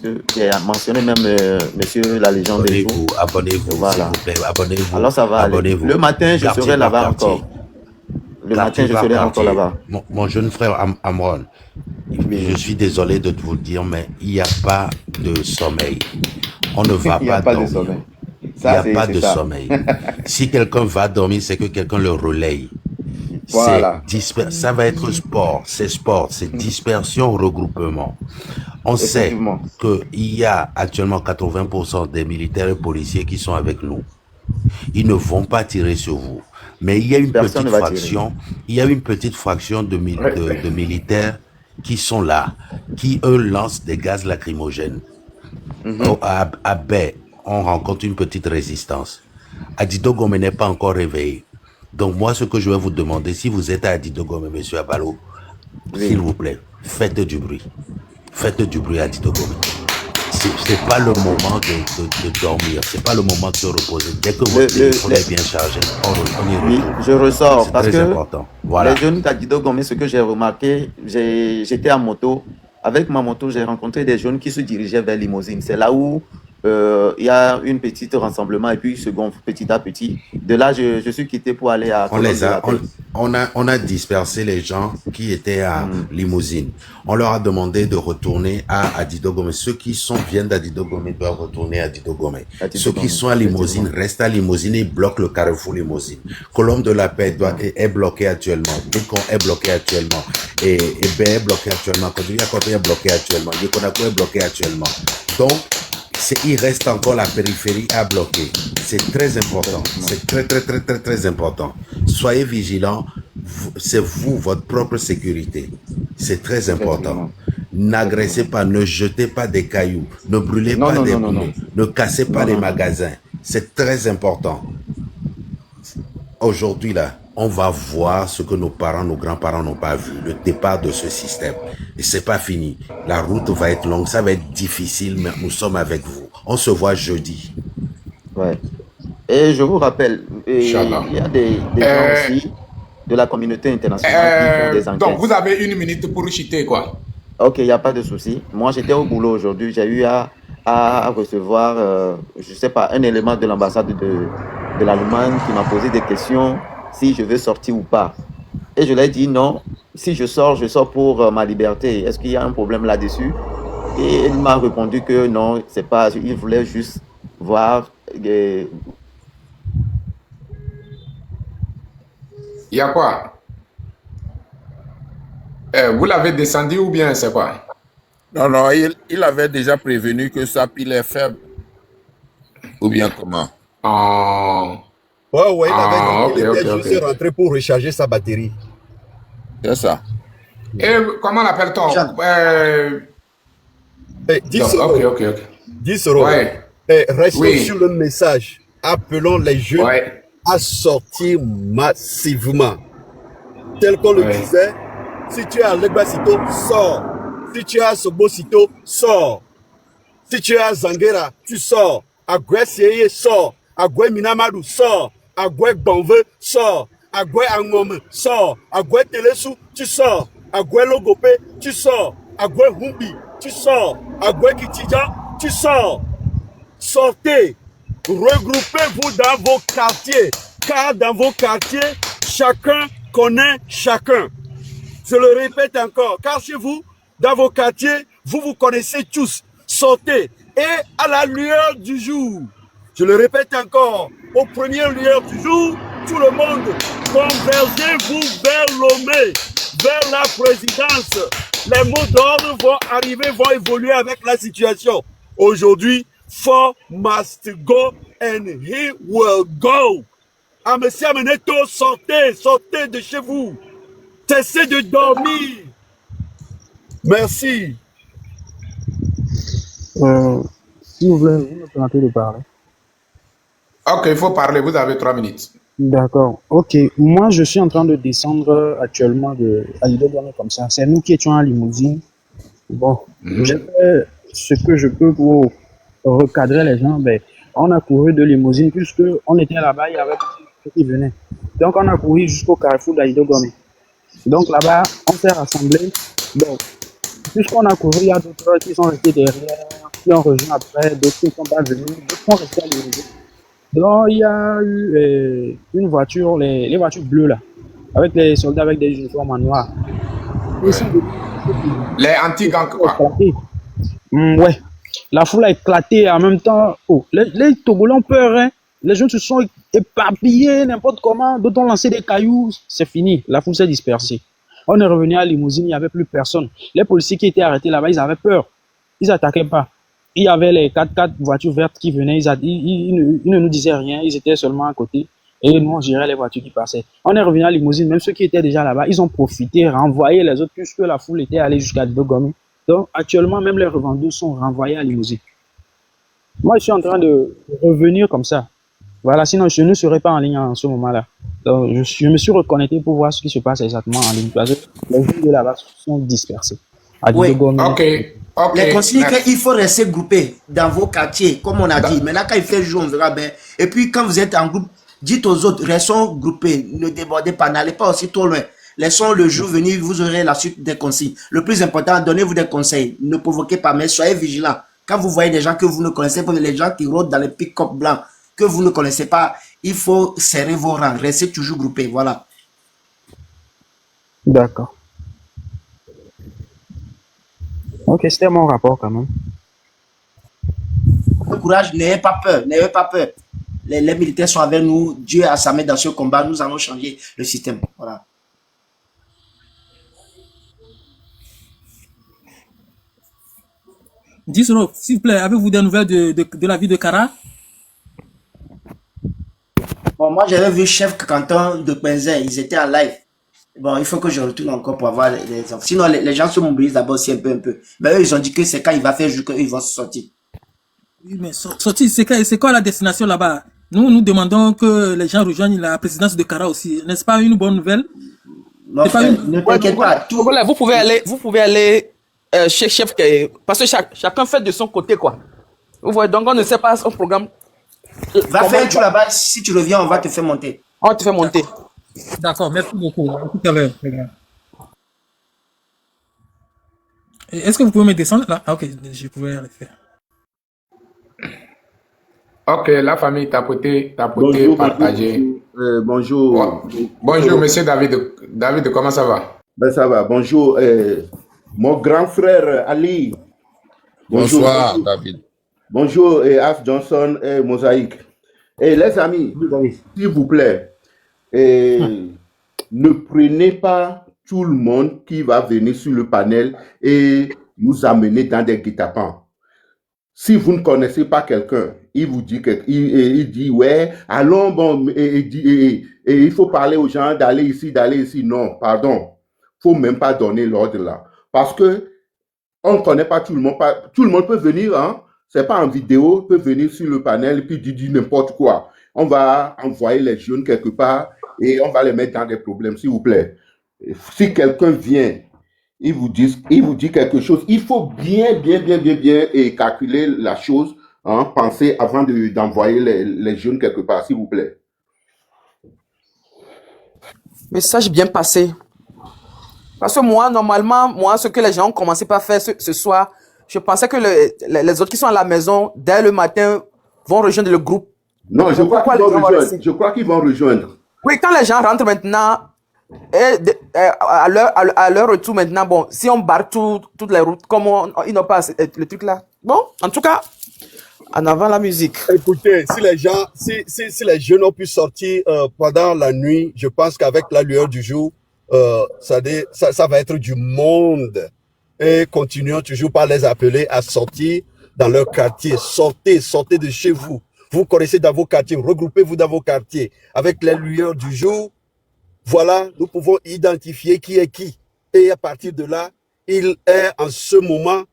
pense que j'ai mentionné même monsieur la légende des jours. Abonnez-vous, Voilà. s'il vous plaît, abonnez-vous. Alors ça va aller. Abonnez-vous. Le matin, je Quartier serai par là-bas quartier. encore. Le Quartier matin, je par serai encore quartier. là-bas. Mon jeune frère Amron, Oui. je suis désolé de vous le dire, mais il n'y a pas de sommeil. On ne va Il n'y a pas pas de dormir. sommeil. Il n'y a Ça, pas c'est de ça. sommeil. Si quelqu'un va dormir, c'est que quelqu'un le relaye. Voilà. Ça va être sport, c'est dispersion, regroupement. On sait Effectivement. qu'il y a actuellement 80% des militaires et policiers qui sont avec nous. Ils ne vont pas tirer sur vous. Mais il y a une Personne petite ne va tirer. fraction, de militaires qui sont là, qui eux lancent des gaz lacrymogènes. À Baie, on rencontre une petite résistance. Adidogome n'est pas encore réveillé. Donc moi, ce que je vais vous demander, si vous êtes à Adidogome, monsieur Abalo, Oui. s'il vous plaît, faites du bruit. Faites du bruit à Adidogome. C'est pas le moment de dormir, c'est pas le moment de se reposer. Dès que votre téléphone est bien chargé, on y retourne. Oui, je ressors C'est parce très que important. Voilà. les jeunes d'Adidogome, ce que j'ai remarqué, j'étais en moto. Avec ma moto, j'ai rencontré des jeunes qui se dirigeaient vers Limousine. C'est là où il y a une petite rassemblement et puis ils se gonflent petit à petit. De là, je suis quitté pour aller à On a dispersé les gens qui étaient à Limousine. On leur a demandé de retourner à Adidogome. Ceux qui viennent d'Adidogome doivent retourner à Adidogome. Ceux qui sont à Limousine restent à Limousine et bloquent le carrefour Limousine. Colombe de la Paix est bloqué actuellement. Bicon est bloqué actuellement. Et B est bloqué actuellement. Kodouya est bloqué actuellement. Yekonako est bloqué actuellement. Donc, il reste encore la périphérie à bloquer. C'est très important. C'est très important. Soyez vigilants. C'est vous, votre propre sécurité. C'est très important. N'agressez pas, ne jetez pas des cailloux, ne brûlez pas des pneus, ne cassez pas les magasins. C'est très important. Aujourd'hui, là, on va voir ce que nos parents, nos grands-parents n'ont pas vu, le départ de ce système. Et c'est pas fini. La route va être longue, ça va être difficile, mais nous sommes avec vous. On se voit jeudi. Ouais. Et je vous rappelle, il y a des gens aussi de la communauté internationale qui font des enquêtes. Donc, vous avez 1 minute pour chuter, quoi. Ok, il n'y a pas de souci. Moi, j'étais au boulot aujourd'hui. J'ai eu à recevoir, je ne sais pas, un élément de l'ambassade de l'Allemagne qui m'a posé des questions si je veux sortir ou pas. Et je lui ai dit non, si je sors pour ma liberté. Est-ce qu'il y a un problème là-dessus? Et il m'a répondu que non, c'est pas, il voulait juste voir. Il y a quoi? Vous l'avez descendu ou bien c'est quoi? Non, il avait déjà prévenu que sa pile est faible. Ou bien comment? Ouais, il avait dit qu'il était juste rentré pour recharger sa batterie. C'est ça. Et comment l'appelle-t-on? 10 euros. Ok. 10 euros. Ouais. Restons sur le message. Appelons les jeunes à sortir massivement. Tel qu'on le disait, si tu es à Legbasito, sors. Si tu es à Sobosito, sors. Si tu es à Zanguera, tu sors. À Gwesieye, sors. À Gwe Minamadou, sors. À Gwe Banve, sors. À Gwe Angome, sors. À Gwe Telesu, tu sors. À Gwe Logope, tu sors. À Gwe Humbi, tu sors. À Gwe Kitidja, tu sors. Sortez. Regroupez-vous dans vos quartiers. Car dans vos quartiers, chacun connaît chacun. Je le répète encore. Car chez vous, dans vos quartiers, vous vous connaissez tous. Sortez. Et à la lueur du jour, je le répète encore, aux premières lueurs du jour, tout le monde, convergez-vous vers Lomé, vers la présidence. Les mots d'ordre vont arriver, vont évoluer avec la situation. Aujourd'hui, four must go and he will go. Ah, monsieur Ameneto, sortez de chez vous. Cessez de dormir. Merci. Si vous voulez, vous me permettez de parler. Ok, il faut parler, vous avez 3 minutes. D'accord. Ok, moi je suis en train de descendre actuellement de Adidogome comme ça. C'est nous qui étions en limousine. Bon, j'ai fait ce que je peux pour recadrer les gens. Ben, on a couru de limousine puisque on était là-bas, il y avait ceux qui venaient. Donc on a couru jusqu'au carrefour d'Adidogome. Donc là-bas, on s'est rassemblés. Donc, puisqu'on a couru, il y a d'autres qui sont restés derrière qui ont rejoint après, d'autres qui ne sont pas venus, d'autres sont restés à l'horizon. Donc, il y a eu une voiture, les voitures bleues là, avec les soldats avec des uniformes en noir. Ils sont Les anti-gangs, quoi. éclatés. Ouais, la foule a éclaté en même temps. Oh, les Togolais ont peur, hein. Les gens se sont éparpillés n'importe comment, d'autres ont lancé des cailloux, c'est fini, la foule s'est dispersée. On est revenu à Limousine, il n'y avait plus personne. Les policiers qui étaient arrêtés là-bas, ils avaient peur. Ils n'attaquaient pas. Il y avait les 4x4 voitures vertes qui venaient, ils ne nous disaient rien, ils étaient seulement à côté. Et nous, on gérait les voitures qui passaient. On est revenu à Limousine, même ceux qui étaient déjà là-bas, ils ont profité, renvoyé les autres, puisque la foule était allée jusqu'à Dogomé. Donc, actuellement, même les revendeurs sont renvoyés à Limousine. Moi, je suis en train de revenir comme ça. Voilà, sinon je ne serais pas en ligne en ce moment-là. Donc, je me suis reconnecté pour voir ce qui se passe exactement en ligne. Parce que les gens de là-bas sont dispersés. Oui. Ok. Les consignes qu'il faut rester groupé dans vos quartiers, comme on a dit. Maintenant, quand il fait jour, on verra bien. Et puis, quand vous êtes en groupe, dites aux autres, restons groupés, ne débordez pas, n'allez pas aussi trop loin. Laissons le jour venir, vous aurez la suite des consignes. Le plus important, donnez-vous des conseils. Ne provoquez pas, mais soyez vigilants. Quand vous voyez des gens que vous ne connaissez pas, les gens qui rôdent dans les pick-up blancs, que vous ne connaissez pas, il faut serrer vos rangs, restez toujours groupés, voilà. D'accord. Ok, c'était mon rapport quand même. Courage, n'ayez pas peur, n'ayez pas peur. Les militaires sont avec nous, Dieu a sa main dans ce combat, nous allons changer le système, voilà. Dis-nous, s'il vous plaît, avez-vous des nouvelles de la vie de Kara? Bon, moi j'avais vu chef canton de Quinzin, ils étaient en live. Bon, il faut que je retourne encore pour avoir les infos. Sinon, les gens se mobilisent d'abord aussi un peu. Mais eux, ils ont dit que c'est quand il va faire jour qu'ils vont sortir. Oui, mais sortir, c'est quoi la destination là-bas? Nous demandons que les gens rejoignent la présidence de Kara aussi. N'est-ce pas une bonne nouvelle? Non, ne t'inquiète pas. Voilà, vous pouvez aller chez chef, parce que chacun fait de son côté, quoi. Vous voyez, donc on ne sait pas son programme. Va faire un tour là-bas, si tu reviens, on va te faire monter. On te fait monter. D'accord, merci beaucoup. À tout à l'heure, les gars. Est-ce que vous pouvez me descendre là? Ah, ok, je pouvais le faire. Ok, la famille tapoté, Bonjour, partagé. Bonjour. Bonjour, monsieur David. David, comment ça va? Ben, ça va. Bonjour, mon grand frère Ali. Bonjour. Bonsoir, David. Bonjour, Af Johnson et Mosaïque. Et les amis, s'il vous plaît, ne prenez pas tout le monde qui va venir sur le panel et nous amener dans des guet-apens. Si vous ne connaissez pas quelqu'un, il vous dit il dit ouais, allons bon, et il faut parler aux gens d'aller ici. Non, pardon, faut même pas donner l'ordre là, parce que on ne connaît pas tout le monde. Tout le monde peut venir, hein. C'est pas en vidéo, peut venir sur le panel et puis dire n'importe quoi. On va envoyer les jeunes quelque part et on va les mettre dans des problèmes, s'il vous plaît. Si quelqu'un vient, il vous dit quelque chose, il faut bien et calculer la chose, hein, penser avant d'envoyer les jeunes quelque part, s'il vous plaît. Message bien passé. Parce que moi, normalement, ce que les gens ont commencé par faire ce soir, je pensais que les autres qui sont à la maison, dès le matin, vont rejoindre le groupe. Non, je crois qu'ils vont rejoindre. Oui, quand les gens rentrent maintenant, à leur retour maintenant, bon, si on barre toutes les routes, comme ils n'ont pas le truc là. Bon, en tout cas, en avant la musique. Écoutez, si les jeunes ont pu sortir pendant la nuit, je pense qu'avec la lueur du jour, ça va être du monde. Et continuons toujours par les appeler à sortir dans leur quartier. Sortez de chez vous. Vous connaissez dans vos quartiers, regroupez-vous dans vos quartiers. Avec les lueurs du jour, voilà, nous pouvons identifier qui est qui. Et à partir de là, il est en ce moment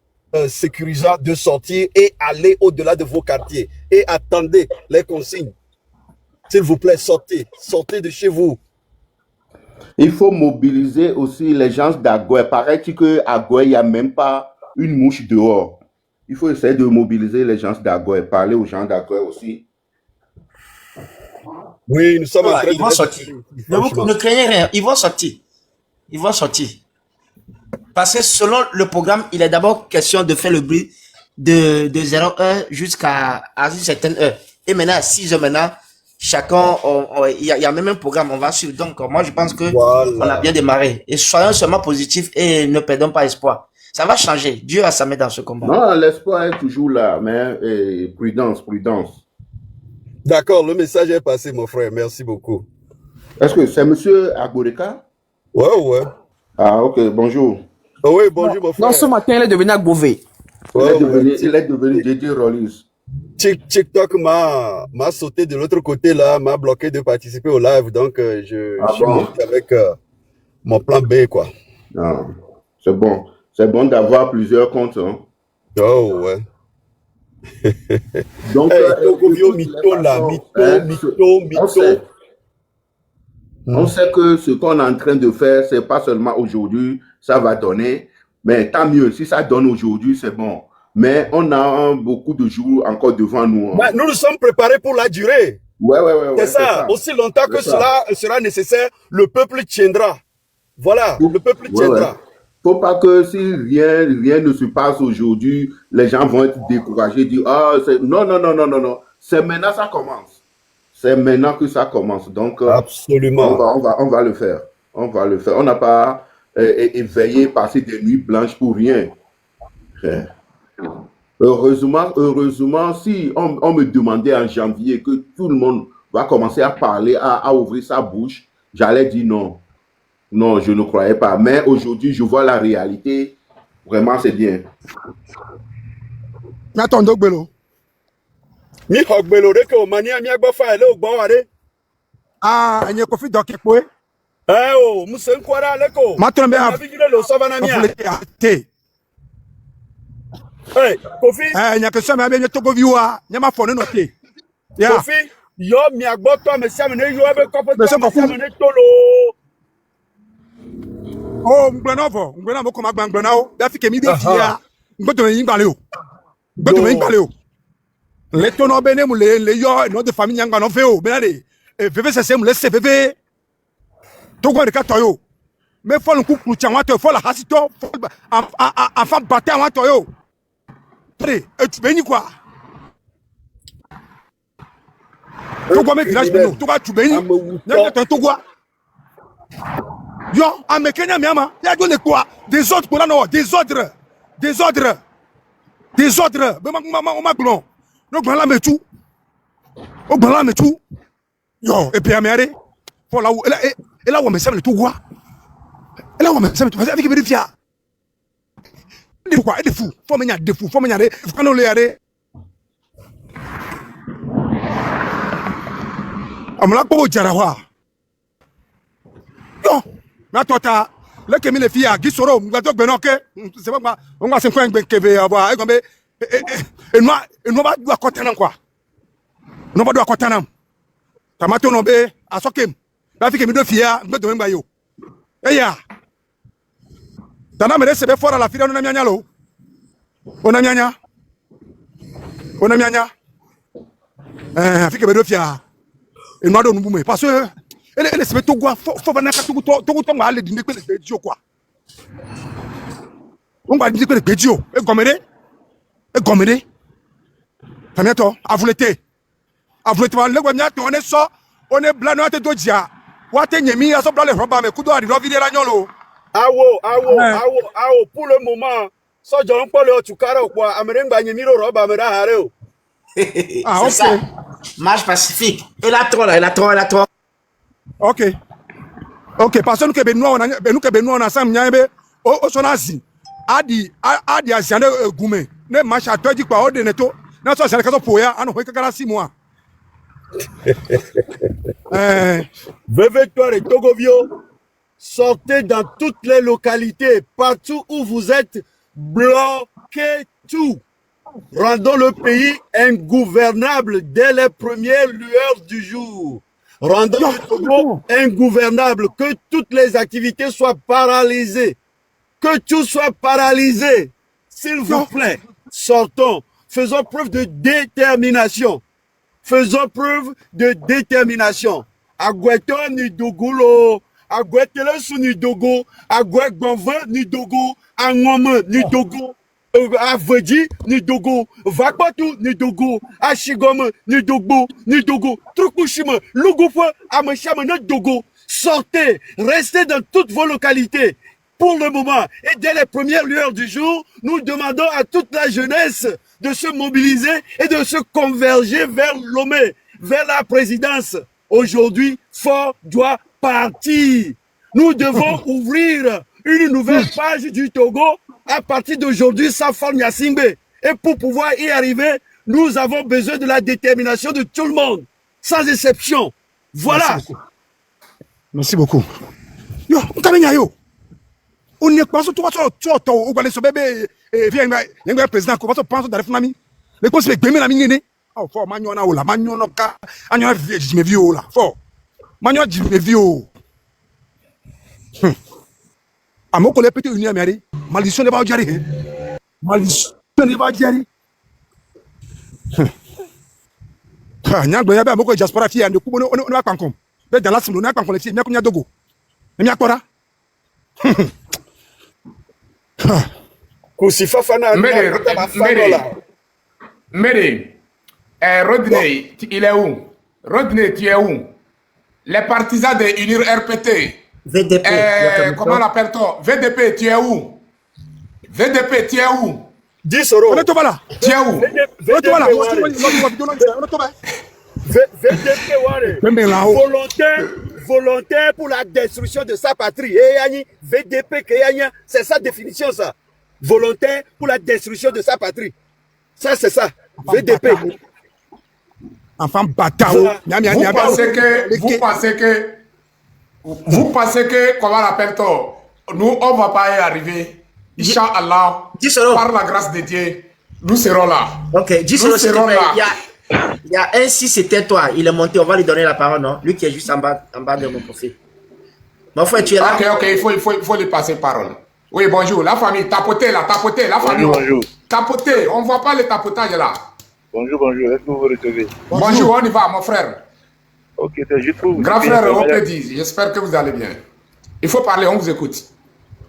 sécurisant de sortir et aller au-delà de vos quartiers. Et attendez les consignes. S'il vous plaît, sortez de chez vous. Il faut mobiliser aussi les gens d'Agoé. Paraît-il qu'à Agoé, il n'y a même pas une mouche dehors. Il faut essayer de mobiliser les gens d'Agoé, parler aux gens d'Agoé aussi. Oui, nous sommes en train ils vont sortir. Ne craignez rien, ils vont sortir. Parce que selon le programme, il est d'abord question de faire le bruit de 0h jusqu'à une certaine heure. Et maintenant, à 6h maintenant, chacun, il y a même un programme, on va suivre. Donc, moi, je pense que on a bien démarré. Et soyons seulement positifs et ne perdons pas espoir. Ça va changer. Dieu a sa main dans ce combat. Non, l'espoir est toujours là, mais prudence, prudence. D'accord, le message est passé, mon frère. Merci beaucoup. Est-ce que c'est monsieur Agoreka? Ouais. Ah, ok, bonjour. Oui, bonjour, mon frère. Non, ce matin, il est devenu à Beauvais. Il est devenu DJ Rollis. TikTok m'a sauté de l'autre côté, là, m'a bloqué de participer au live. Donc, je suis monté avec mon plan B, quoi. Ah, c'est bon. C'est bon d'avoir plusieurs comptes. Hein. Oh, ouais. Donc, on sait que ce qu'on est en train de faire, c'est pas seulement aujourd'hui, ça va donner, mais tant mieux, si ça donne aujourd'hui, c'est bon. Mais on a beaucoup de jours encore devant nous. Hein. Nous nous sommes préparés pour la durée. Ouais. C'est ça. Aussi longtemps que cela sera nécessaire, le peuple tiendra. Voilà, le peuple tiendra. Faut pas que si rien ne se passe aujourd'hui, les gens vont être découragés, dire non. C'est maintenant ça commence. C'est maintenant que ça commence. Donc absolument. On va le faire. On va le faire. On n'a pas éveillé, passé des nuits blanches pour rien. Heureusement, si on me demandait en janvier que tout le monde va commencer à parler, à ouvrir sa bouche, j'allais dire non. Non, je ne croyais pas. Mais aujourd'hui, je vois la réalité. Vraiment, c'est bien. Attends, Dogbelo. Mi hogbelo de ko mania mi agbo fa ele ogbo ware. Ah, enye Kofi Dokekwe. Musen kwara le ko. Matrombe a vigile lo savana mi. Kofi. Enye ke so me be Togo viwa, nyama fo no te. Ya. Kofi, yo mi agbo to me sia me ne yo be kopo to me sia me ne tolo. Oh, mgbenovo ko magbangblona o. Da fi kemi de fia. Ngboto yin gbale o. Le tono bene mu le yo no de famille ngba no fe o. Be na de. Veve sese mu le se veve. To gwa de ka to yo. Me fo nku kru cha wa to fo la hasito. Afa batte wa to yo. Pre, tu beni quoi. To gwa me village beno. To gwa tu beni. Na to gwa. Yo, à mes Kenyans, il y a donné quoi? Désordre pour la non, désordre. On m'a glon. Donc, on me tout. Yo, et puis, à mes pour là où, et là où on me sème le tout, quoi. Et là où on me sème le tout, avec les vérifiés. Pourquoi? Des fous. Faut me y aller, faut me y aller. Faut qu'on le aller. On me l'a pas au Jarawa. Yo. Mais toi, le que les filles à Gisoro, c'est pas on va se faire un keve avoir et moi doit contenant quoi. Non pas doit contenant. Tamato no be asokem. Ba fi que mi do fia, ngbe mba yo. Eya. Tana me se be fora la fia no na mianya lo. Ona mianya. Fi que me do fia. Et moi do nu bume parce que elle se met tout quoi faut venir tout aller dîner que les bédio quoi on va dire que les bédio et gommere tamiato avulete le gwamia to on est blanc no te dojia wa te nyemi aso blanc le roba me kudo ari rovide la nyolo awo pour le moment so jo npo le otukara opo amere ngba nyemi ro roba me da hare o c'est ça. Marche pacifique. Et la trop. Ok, parce que nous que on a sam nyabe o sonazi adi asiane gume ne marche à toi dit quoi de neto na so asiane kaso poya ano ho kakara 6 mois. Victoire et Togovio, sortez dans toutes les localités, partout où vous êtes, bloquez tout. Rendons le pays ingouvernable dès les premières lueurs du jour. Rendons le Togo ingouvernable, que toutes les activités soient paralysées. Que tout soit paralysé. S'il vous plaît, sortons. Faisons preuve de détermination. Agweto ni dogulo, agwetele su ni dogo, agwegbonve ni dogo, angome ni dogo. Avedi, ni Dogo, Vakpatu, ni Dogo, Ashigome, ni Dogo, Trukushima, Lugufa, Amashama, ni Dogo. Sortez, restez dans toutes vos localités. Pour le moment, et dès les premières lueurs du jour, nous demandons à toute la jeunesse de se mobiliser et de se converger vers Lomé, vers la présidence. Aujourd'hui, Fort doit partir. Nous devons ouvrir une nouvelle page du Togo à partir d'aujourd'hui sans Fort Nyasingbe. Et pour pouvoir y arriver, nous avons besoin de la détermination de tout le monde, sans exception. Voilà. Merci beaucoup. Yo, yo. On ne pense pas que au balai so bébé vient un président ko so pense dans famille. Les cons c'est gbemi la mingene. Oh fort manyo na ola manyo no ka anyo vie me vie ola. Fort. Manyo di me vie o. Amoko le petit union mari. Maldition ne va jari. Maldition ne va jari. Nyangbo ya ba amoko diaspora fi ande kubo no na kankom. Be dans la simo na kankom le fi me dogo. Me akora. Méré, Rodney, il est où? Rodney, tu es où? Les partisans de Unir RPT. VDP. Comment l'appelle-t-on? VDP, tu es où? VDP, tu es où? 10 euros. On est tout là. Tu es où? Volontaire pour la destruction de sa patrie. VDP, c'est sa définition, ça. Volontaire pour la destruction de sa patrie. Ça, c'est ça. VDP. Enfant bâtard. Vous pensez que, comment l'appelle-t-on? Nous, on ne va pas y arriver. Inch'Allah, par la grâce de Dieu, nous serons là. Ok, nous serons là. Il y a un si c'était toi, il est monté, on va lui donner la parole, non? Lui qui est juste en bas de mon profil. Mon frère, tu es là? Ok, il faut lui passer parole. Oui, bonjour, la famille, tapotez, la famille. Bonjour. Tapotez, on ne voit pas le tapotage là. Bonjour, est-ce que vous vous recevez? Bonjour, on y va, mon frère. Ok, c'est juste pour vous. Grand frère, on peut dire, j'espère que vous allez bien. Il faut parler, on vous écoute.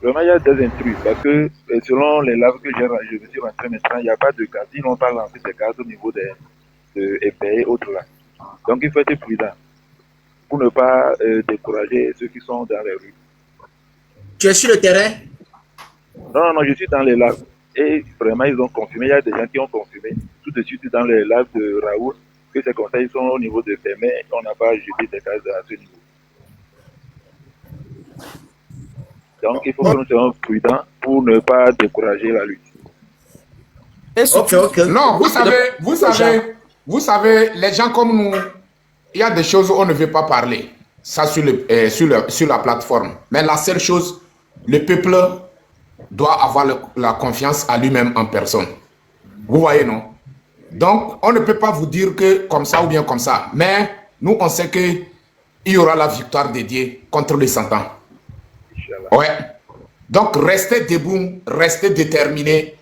Vraiment, il y a des intrus, parce que selon les lives que je me suis rentré maintenant, il n'y a pas de cartes. Ils n'ont pas lancé ces cartes au niveau des FPI et autres là. Donc il faut être prudent pour ne pas décourager ceux qui sont dans les rues. Tu es sur le terrain? Non, je suis dans les lives. Et vraiment, ils ont confirmé, il y a des gens qui ont confirmé tout de suite dans les lives de Raoul que ces conseils sont au niveau de Fermé, on n'a pas jeté des cases à ce niveau. Donc il faut que nous soyons prudents pour ne pas décourager la lutte. Ok. Non, vous savez, les gens comme nous, il y a des choses où on ne veut pas parler. Ça sur la plateforme. Mais la seule chose, le peuple doit avoir la confiance à lui-même en personne. Vous voyez, non? Donc, on ne peut pas vous dire que comme ça ou bien comme ça. Mais nous, on sait qu'il y aura la victoire dédiée contre les Santans. Ouais. Donc, restez debout, restez déterminés.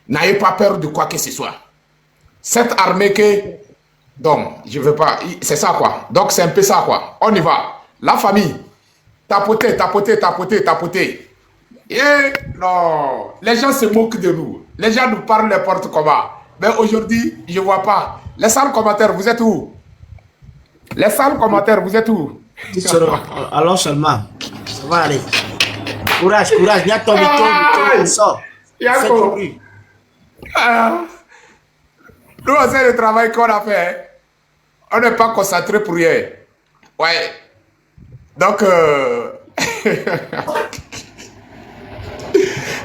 N'ayez pas peur de quoi que ce soit. Cette armée que... Donc, je ne veux pas... C'est ça, quoi. Donc, c'est un peu ça, quoi. On y va. La famille. Tapotez. Et non. Les gens se moquent de nous. Les gens nous parlent n'importe comment. Mais aujourd'hui, je ne vois pas. Les salles commentaires, vous êtes où? Les salles commentaires, vous êtes où? Allons seulement. Ça va aller. Courage. Viens tomber, sort. Fais ton bruit. Nous, on sait le travail qu'on a fait. On n'est pas concentré pour rien. Ouais. Donc,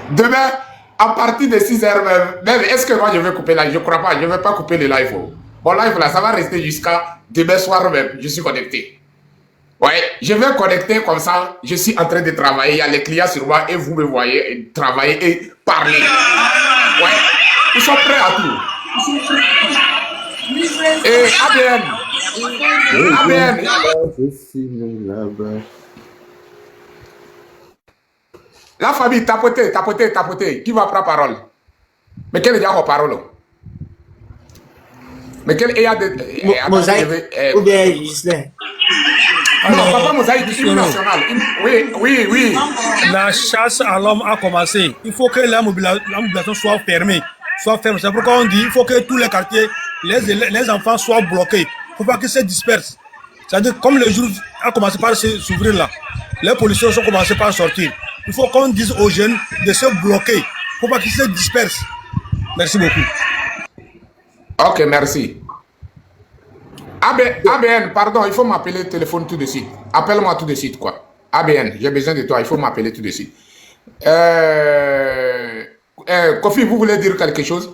demain, à partir de 6h même, est-ce que moi je vais couper live? Je ne crois pas, je ne vais pas couper le live. Mon live là, ça va rester jusqu'à demain soir même. Je suis connecté. Ouais, je vais connecter comme ça. Je suis en train de travailler. Il y a les clients sur moi et vous me voyez travailler et parler. Ouais, ils sont prêts à tout. Et ABN. La famille, tapotez. Qui va prendre parole? Mais quel est la parole? Mais quel est Mosaïque ou bien Gislain? Non, Papa Mosaïque, hymne national. Oui. La chasse à l'homme a commencé. Il faut que la mobilisation soit fermée. C'est pourquoi on dit qu'il faut que tous les quartiers, les enfants soient bloqués. Il ne faut pas qu'ils se dispersent. C'est-à-dire, comme le jour a commencé par s'ouvrir là, les policiers ont commencé par sortir. Il faut qu'on dise aux jeunes de se bloquer. Il ne faut pas qu'ils se dispersent. Merci beaucoup. Ok, merci. ABN, pardon, il faut m'appeler téléphone tout de suite. Appelle-moi tout de suite, quoi. ABN, j'ai besoin de toi, il faut m'appeler tout de suite. Kofi, vous voulez dire quelque chose?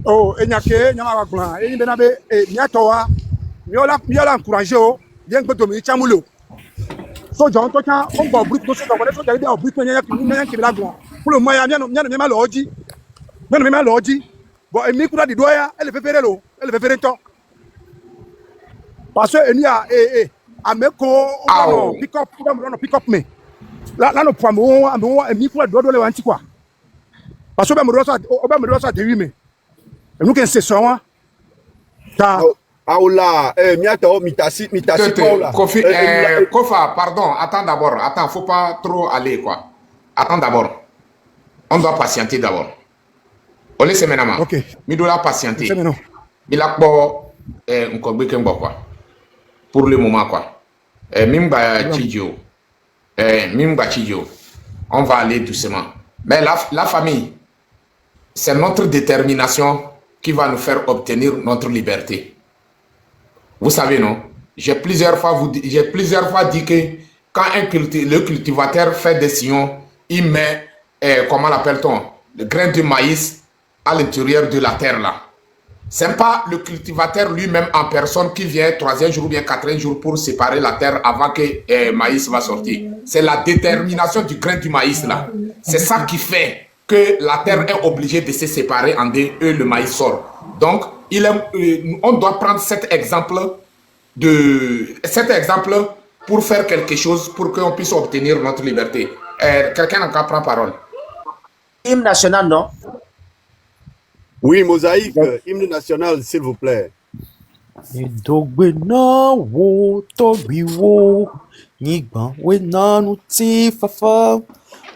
Oh, enyake, nyama glan, eni benabe, nyatoa, miola encourager o, bien que domi chamulo. So John Toka, on va brut no so ko so jare brut no nyanya ki la glan. Pour le moyen nyano ma loji. Nyano ma loji. Bon, emi kura di doya, elle fait faire to. Parce que eni ameko pick up me. La no pamo emi kura do le wanti kwa. Parce que oba me rosa de 8 me. Nous qu'un c'est ça Aoula, miato mitasi Paula. Kofi, Kofa, pardon, attends, faut pas trop aller quoi. Attends d'abord. On doit patienter d'abord. On laisse maintenant. OK. Mi doit patienter. Il a quoi quoi. Pour le moment quoi. Mimba Chidjo. On va aller doucement. Mais la famille, c'est notre détermination qui va nous faire obtenir notre liberté. Vous savez, non? J'ai plusieurs fois dit que quand le cultivateur fait des sillons, il met, comment l'appelle-t-on, le grain de maïs à l'intérieur de la terre là. Ce n'est pas le cultivateur lui-même en personne qui vient 3e jour ou bien 4e jour pour séparer la terre avant que le maïs va sortir. C'est la détermination du grain du maïs là. C'est ça qui fait que la terre est obligée de se séparer en deux et le maïs sort. Donc, on doit prendre cet exemple pour faire quelque chose pour qu'on puisse obtenir notre liberté. Quelqu'un encore prend parole. Hymne national, non? Oui, Mosaïque, hymne national, s'il vous plaît. Idogbe na wo tobi wo Nigba we na nu ti fafa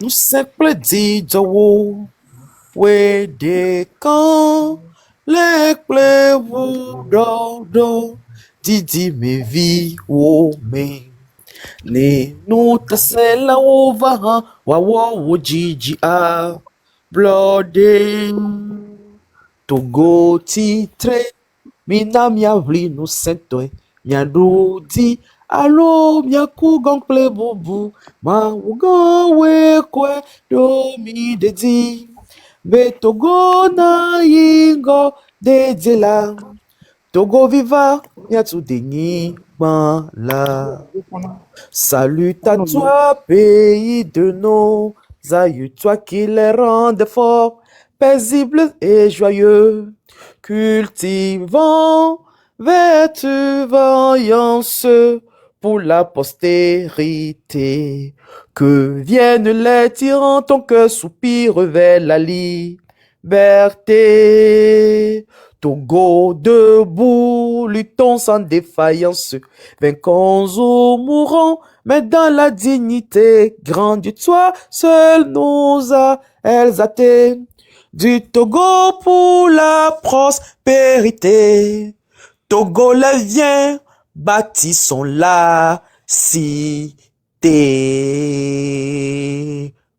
Nu simple di jawo We de kan Le ple wo do Didi me vi wo me Ne nu tase la wo va Wa wo jiji a Bloody Togo titre Mina mia vli no sento mia dudi alo mia ku gongle bobu ma uga we kwe do mi dedi be Togo na yingo de la Togo viva mia tu deni ban la Salut à toi pays de nos aïeux toi qui les rend forts paisibles et joyeux cultivant vertu vaillance pour la postérité. Que viennent les tyrans, ton cœur soupire vers la liberté. Togo debout, luttons sans défaillance, vainquons ou mourons, mais dans la dignité, grande toi, seul nous a exaltés. Du Togo pour la prospérité. Togolais vient, bâtissons la cité.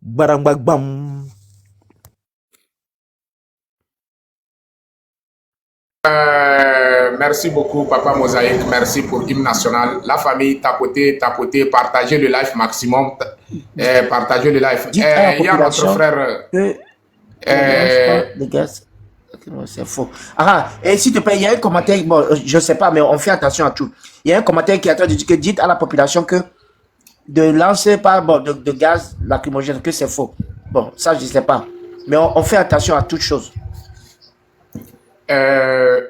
Barangbam. Merci beaucoup, Papa Mosaïque. Merci pour l'hymne national. La famille, tapotez, partagez le live maximum. Partagez le live. Il y a notre frère. C'est faux. Et s'il te plaît, il y a un commentaire, bon, je ne sais pas, mais on fait attention à tout. Il y a un commentaire qui est en train de dire que dites à la population que de lancer pas de gaz lacrymogène, que c'est faux. Bon, ça, je ne sais pas. Mais on fait attention à toutes choses.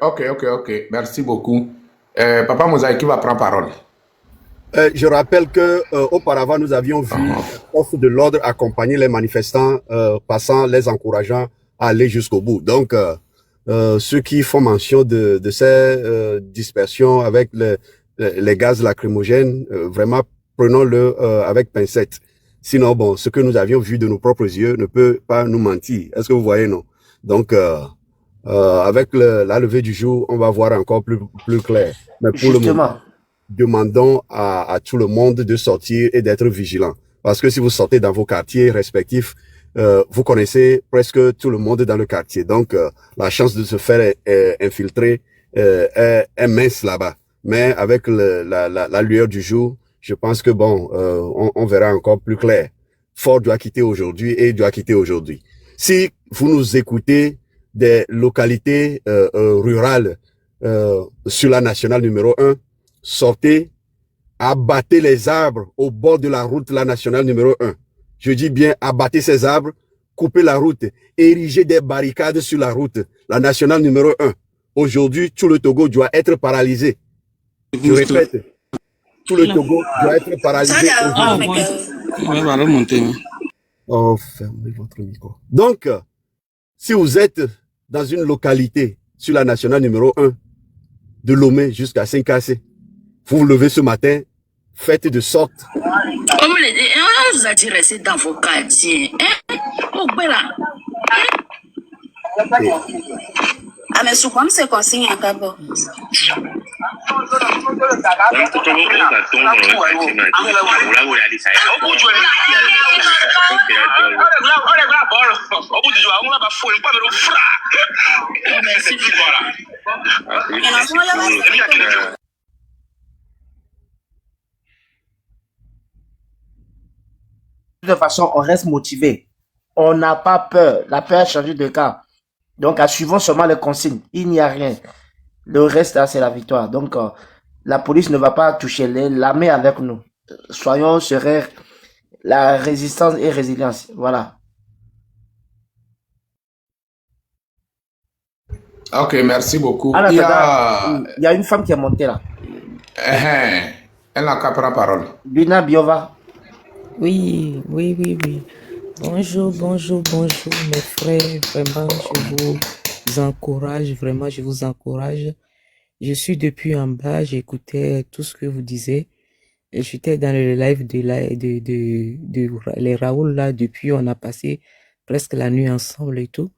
Ok. Merci beaucoup. Papa Mosaïque, qui va prendre parole? Je rappelle que auparavant nous avions vu les forces de l'ordre accompagner les manifestants, passant les encourageant à aller jusqu'au bout. Donc ceux qui font mention de ces dispersions avec les gaz lacrymogènes, vraiment prenons-le avec pincette. Sinon, bon, ce que nous avions vu de nos propres yeux ne peut pas nous mentir. Est-ce que vous voyez, non? Donc, avec la levée du jour, on va voir encore plus clair. Mais pour le moment, demandons à tout le monde de sortir et d'être vigilant. Parce que si vous sortez dans vos quartiers respectifs, vous connaissez presque tout le monde dans le quartier. Donc, la chance de se faire infiltrer est mince là-bas. Mais avec la lueur du jour, je pense que bon, on verra encore plus clair. Fort doit quitter aujourd'hui et doit quitter aujourd'hui. Si vous nous écoutez des localités rurales sur la nationale numéro 1, sortez, abattez les arbres au bord de la route, la nationale numéro 1. Je dis bien, abattez ces arbres, coupez la route, érigez des barricades sur la route, la nationale numéro 1. Aujourd'hui, tout le Togo doit être paralysé. Je répète, tout le Togo doit être paralysé aujourd'hui. Oh, fermez votre micro. Donc, si vous êtes dans une localité sur la nationale numéro 1, de Lomé jusqu'à Saint-Cassé, vous vous levez ce matin, faites de sorte. On vous a dit rester dans vos quartiers. Ah, mais souvent, c'est consigne à Gabo. De toute façon, on reste motivé. On n'a pas peur. La peur a changé de camp. Donc, suivons seulement les consignes. Il n'y a rien. Le reste, là, c'est la victoire. Donc, la police ne va pas toucher l'armée avec nous. Soyons sereins. La résistance et résilience. Voilà. Ok, merci beaucoup. Alors, il y a une femme qui est montée là. Elle n'a qu'à prendre parole. Luna Biova. Oui. Bonjour, mes frères. Vraiment, je vous encourage. Je suis depuis en bas, j'écoutais tout ce que vous disiez. Et j'étais dans le live de les Raoul là, depuis on a passé presque la nuit ensemble et tout.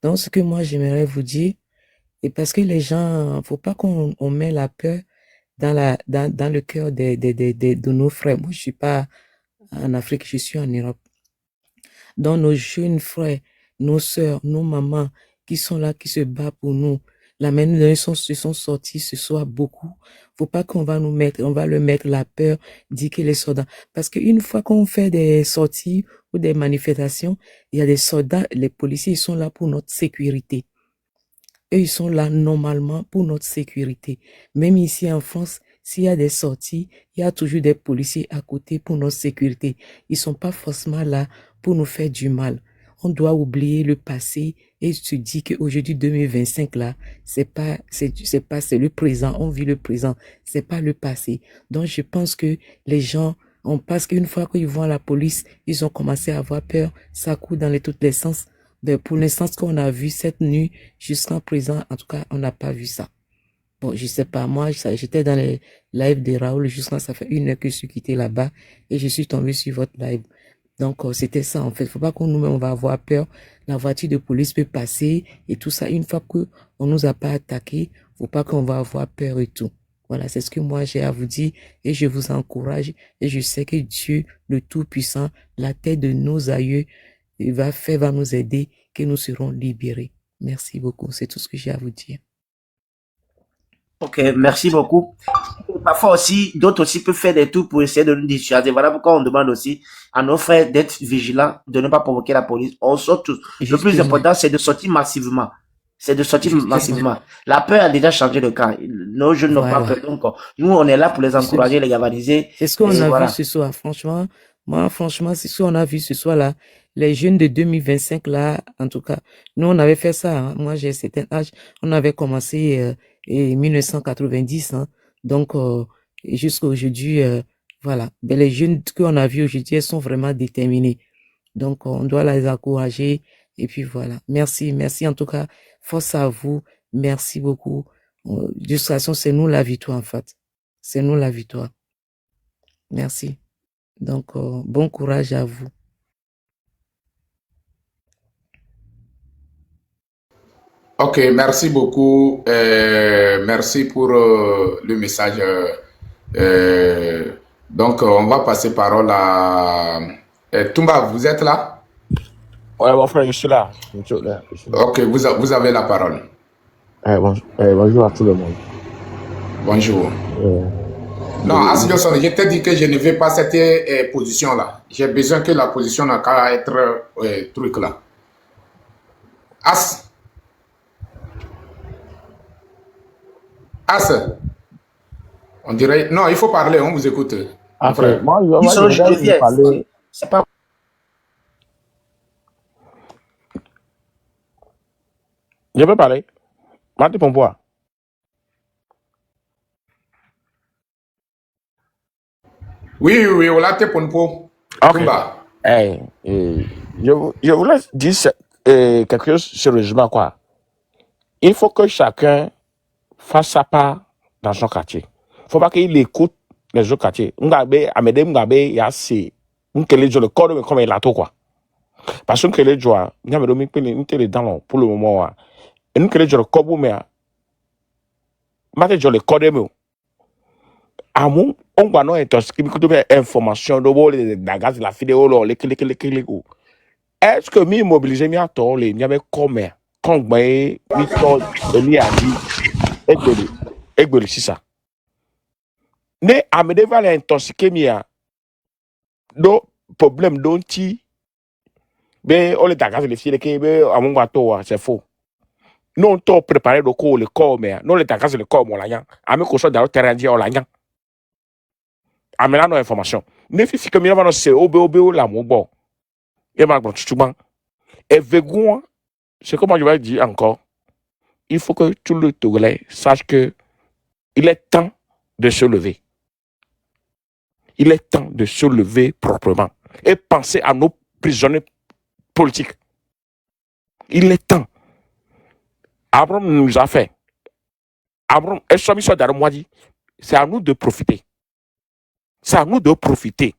Donc, ce que moi j'aimerais vous dire, et parce que les gens, faut pas qu'on met la peur dans le cœur de nos frères. Moi, je suis pas en Afrique, je suis en Europe. Donc, nos jeunes frères, nos sœurs, nos mamans qui sont là, qui se battent pour nous. La même ils se sont sortis ce soir beaucoup. Faut pas qu'on va leur mettre la peur, dire que les soldats. Parce qu'une fois qu'on fait des sorties ou des manifestations, il y a des soldats, les policiers, ils sont là pour notre sécurité. Eux, ils sont là normalement pour notre sécurité. Même ici en France, s'il y a des sorties, il y a toujours des policiers à côté pour notre sécurité. Ils sont pas forcément là pour nous faire du mal. On doit oublier le passé et se dire qu'aujourd'hui 2025 là, c'est le présent. On vit le présent. C'est pas le passé. Donc je pense que les gens, parce qu'une fois qu'ils voient la police, ils ont commencé à avoir peur. Ça court dans tous les sens. Mais pour l'instant, ce qu'on a vu cette nuit jusqu'à présent, en tout cas, on n'a pas vu ça. Bon, je sais pas, moi, j'étais dans les lives de Raoul jusqu'à ça fait 1 heure que je suis quitté là-bas et je suis tombé sur votre live. Donc, c'était ça, en fait. Faut pas qu'on nous-mêmes, on va avoir peur. La voiture de police peut passer et tout ça. Une fois que on nous a pas attaqué, faut pas qu'on va avoir peur et tout. Voilà, c'est ce que moi j'ai à vous dire et je vous encourage et je sais que Dieu, le Tout-Puissant, la tête de nos aïeux, va nous aider, que nous serons libérés. Merci beaucoup. C'est tout ce que j'ai à vous dire. Ok, merci beaucoup. Parfois aussi, d'autres aussi peuvent faire des tours pour essayer de nous dissuader. Voilà pourquoi on demande aussi à nos frères d'être vigilants, de ne pas provoquer la police. On sort tous. Le plus important, c'est de sortir massivement. La peur a déjà changé de camp. Nos jeunes n'ont pas peur. Donc, nous, on est là pour les encourager, les galvaniser. C'est ce qu'on a vu ce soir. Franchement, c'est ce qu'on a vu ce soir là. Les jeunes de 2025 là, en tout cas, nous, on avait fait ça. Hein. Moi, j'ai un certain âge. On avait commencé en 1990. Hein. Donc, jusqu'à aujourd'hui, voilà. Mais les jeunes qu'on a vus aujourd'hui, elles sont vraiment déterminés. Donc, on doit les encourager Et puis voilà. Merci, merci en tout cas. Force à vous. Merci beaucoup. De toute façon, c'est nous la victoire en fait. C'est nous la victoire. Merci. Donc, bon courage à vous. Ok, merci beaucoup. Merci pour le message. Donc, on va passer parole à Toumba. Vous êtes là? Ouais, mon frère, je suis là. Ok, vous avez la parole. Bonjour à tout le monde. Bonjour. Non, As Johnson, je t'ai dit que je ne veux pas cette position-là. J'ai besoin que la position n'a qu'à être truc là. As, on dirait... Non, il faut parler, on vous écoute. Après, moi, je vais parler... C'est pas... Je peux parler. Martin Pompois. Oui, on l'a été pour nous. Ok. Je voulais dire quelque chose sérieusement, quoi. Il faut que chacun fasse sa part dans son quartier. Il ne faut pas qu'il écoute les autres quartiers. Mugabe, Amédée Mugabe, il y a assez. Le corps de comme il a tout, quoi. Parce que les gens, il y a des gens pour le moment. Et nous, le corps, mais le corps de nous. Amon, on va non être information de gaz la vidéo les est-ce que mi mobiliser mi attend les n'y avait comme quand mi to eli ali egbeli si ça ne amede va l'intoxiquer mi a do problème donti be on les gaz les filles que be amon va to c'est faux non to préparer le corps mais non les gaz le corps mon la yan ami ko so dans le terrain dia on la yan amena no information ne fifi que mi va no c'est obe la mo bon et ma bon chuchuban et vegoin c'est comme je vais dire encore il faut que tout le Togolais sache que il est temps de se lever. Il est temps de se lever proprement et penser à nos prisonniers politiques. Il est temps. Abraham nous a fait. Abraham, c'est à nous de profiter. C'est à nous de profiter.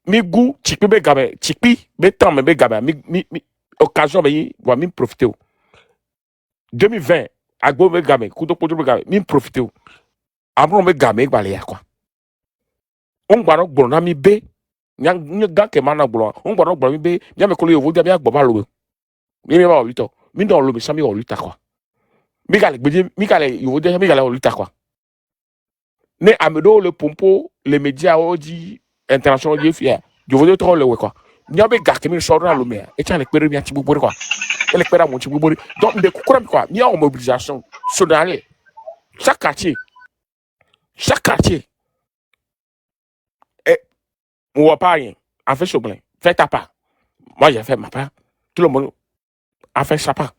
Mi goût, tikpi be gabe, tikpi be temps me be gabe, mi occasion be wa mi profiter. 2020 agbo be gabe, kudo podo be gabe, mi profiter. Abraham be gabe gbale ya quoi. On gba no gboro na mi be, nya ga ke mana gboro, on gba no gboro mi be, nya me ko le yo dia bia gboma lo. Mi ba o lito, mi don lo mi sami o lita quoi. Mi gale gbeje, mi gale yo dia mi gale o lita quoi. Ne amedo le pompo, les médias oji international je fier. Je veux trop le quoi. Nyabe gak mi soro lo me. E chan le pere mi atibu bori quoi. E le pere mon tibu bori. Donc de kokora mi quoi. Mi en mobilisation sonale. Chaque quartier. Et on va pas rien. A fait chocolat. Fais ta part. Moi j'ai fait ma part. Tout le monde a fait sa part.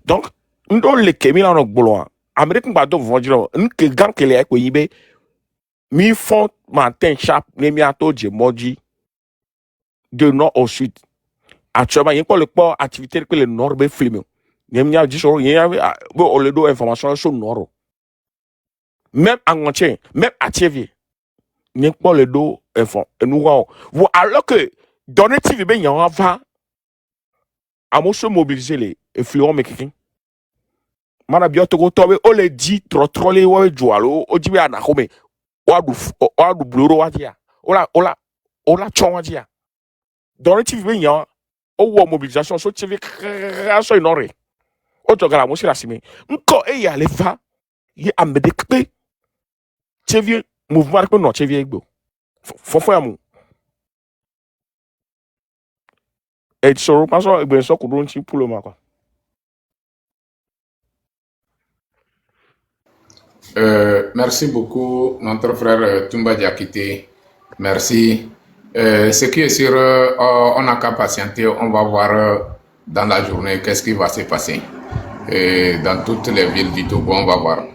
Donc ndo le kemi la no gbolo. Amérique ba do vont dire nke gang ke le ko yibe. Mi font matin chap ne mi ato je moji de nord au sud. Actuellement, il y a le port activité que le nord be filmé. Il y a dit sur il y a le do information sur nord. Même en entier, même à TV. Il y a pas le do info. Nous alors que donner TV ben y en va à mo se mobiliser les influents mekikin. Mana bio to go tobe o le dit trop les wa joalo o dibe ana home. Wa du bluro wa dia. Ola chon wa dia. Dans le TV, il y a une mobilisation sur TV création énorme. Autre gars, moi, c'est la semaine. Encore, il y a les va, il y a un médecin. TV, mouvement, non, TV, faut faire un mot. Et sur le passage, il y a un peu pour le moment. Merci beaucoup, notre frère Toumba Diakité. Merci. Ce qui est sûr, on n'a qu'à patienter, on va voir dans la journée qu'est-ce qui va se passer. Dans toutes les villes du Togo, on va voir.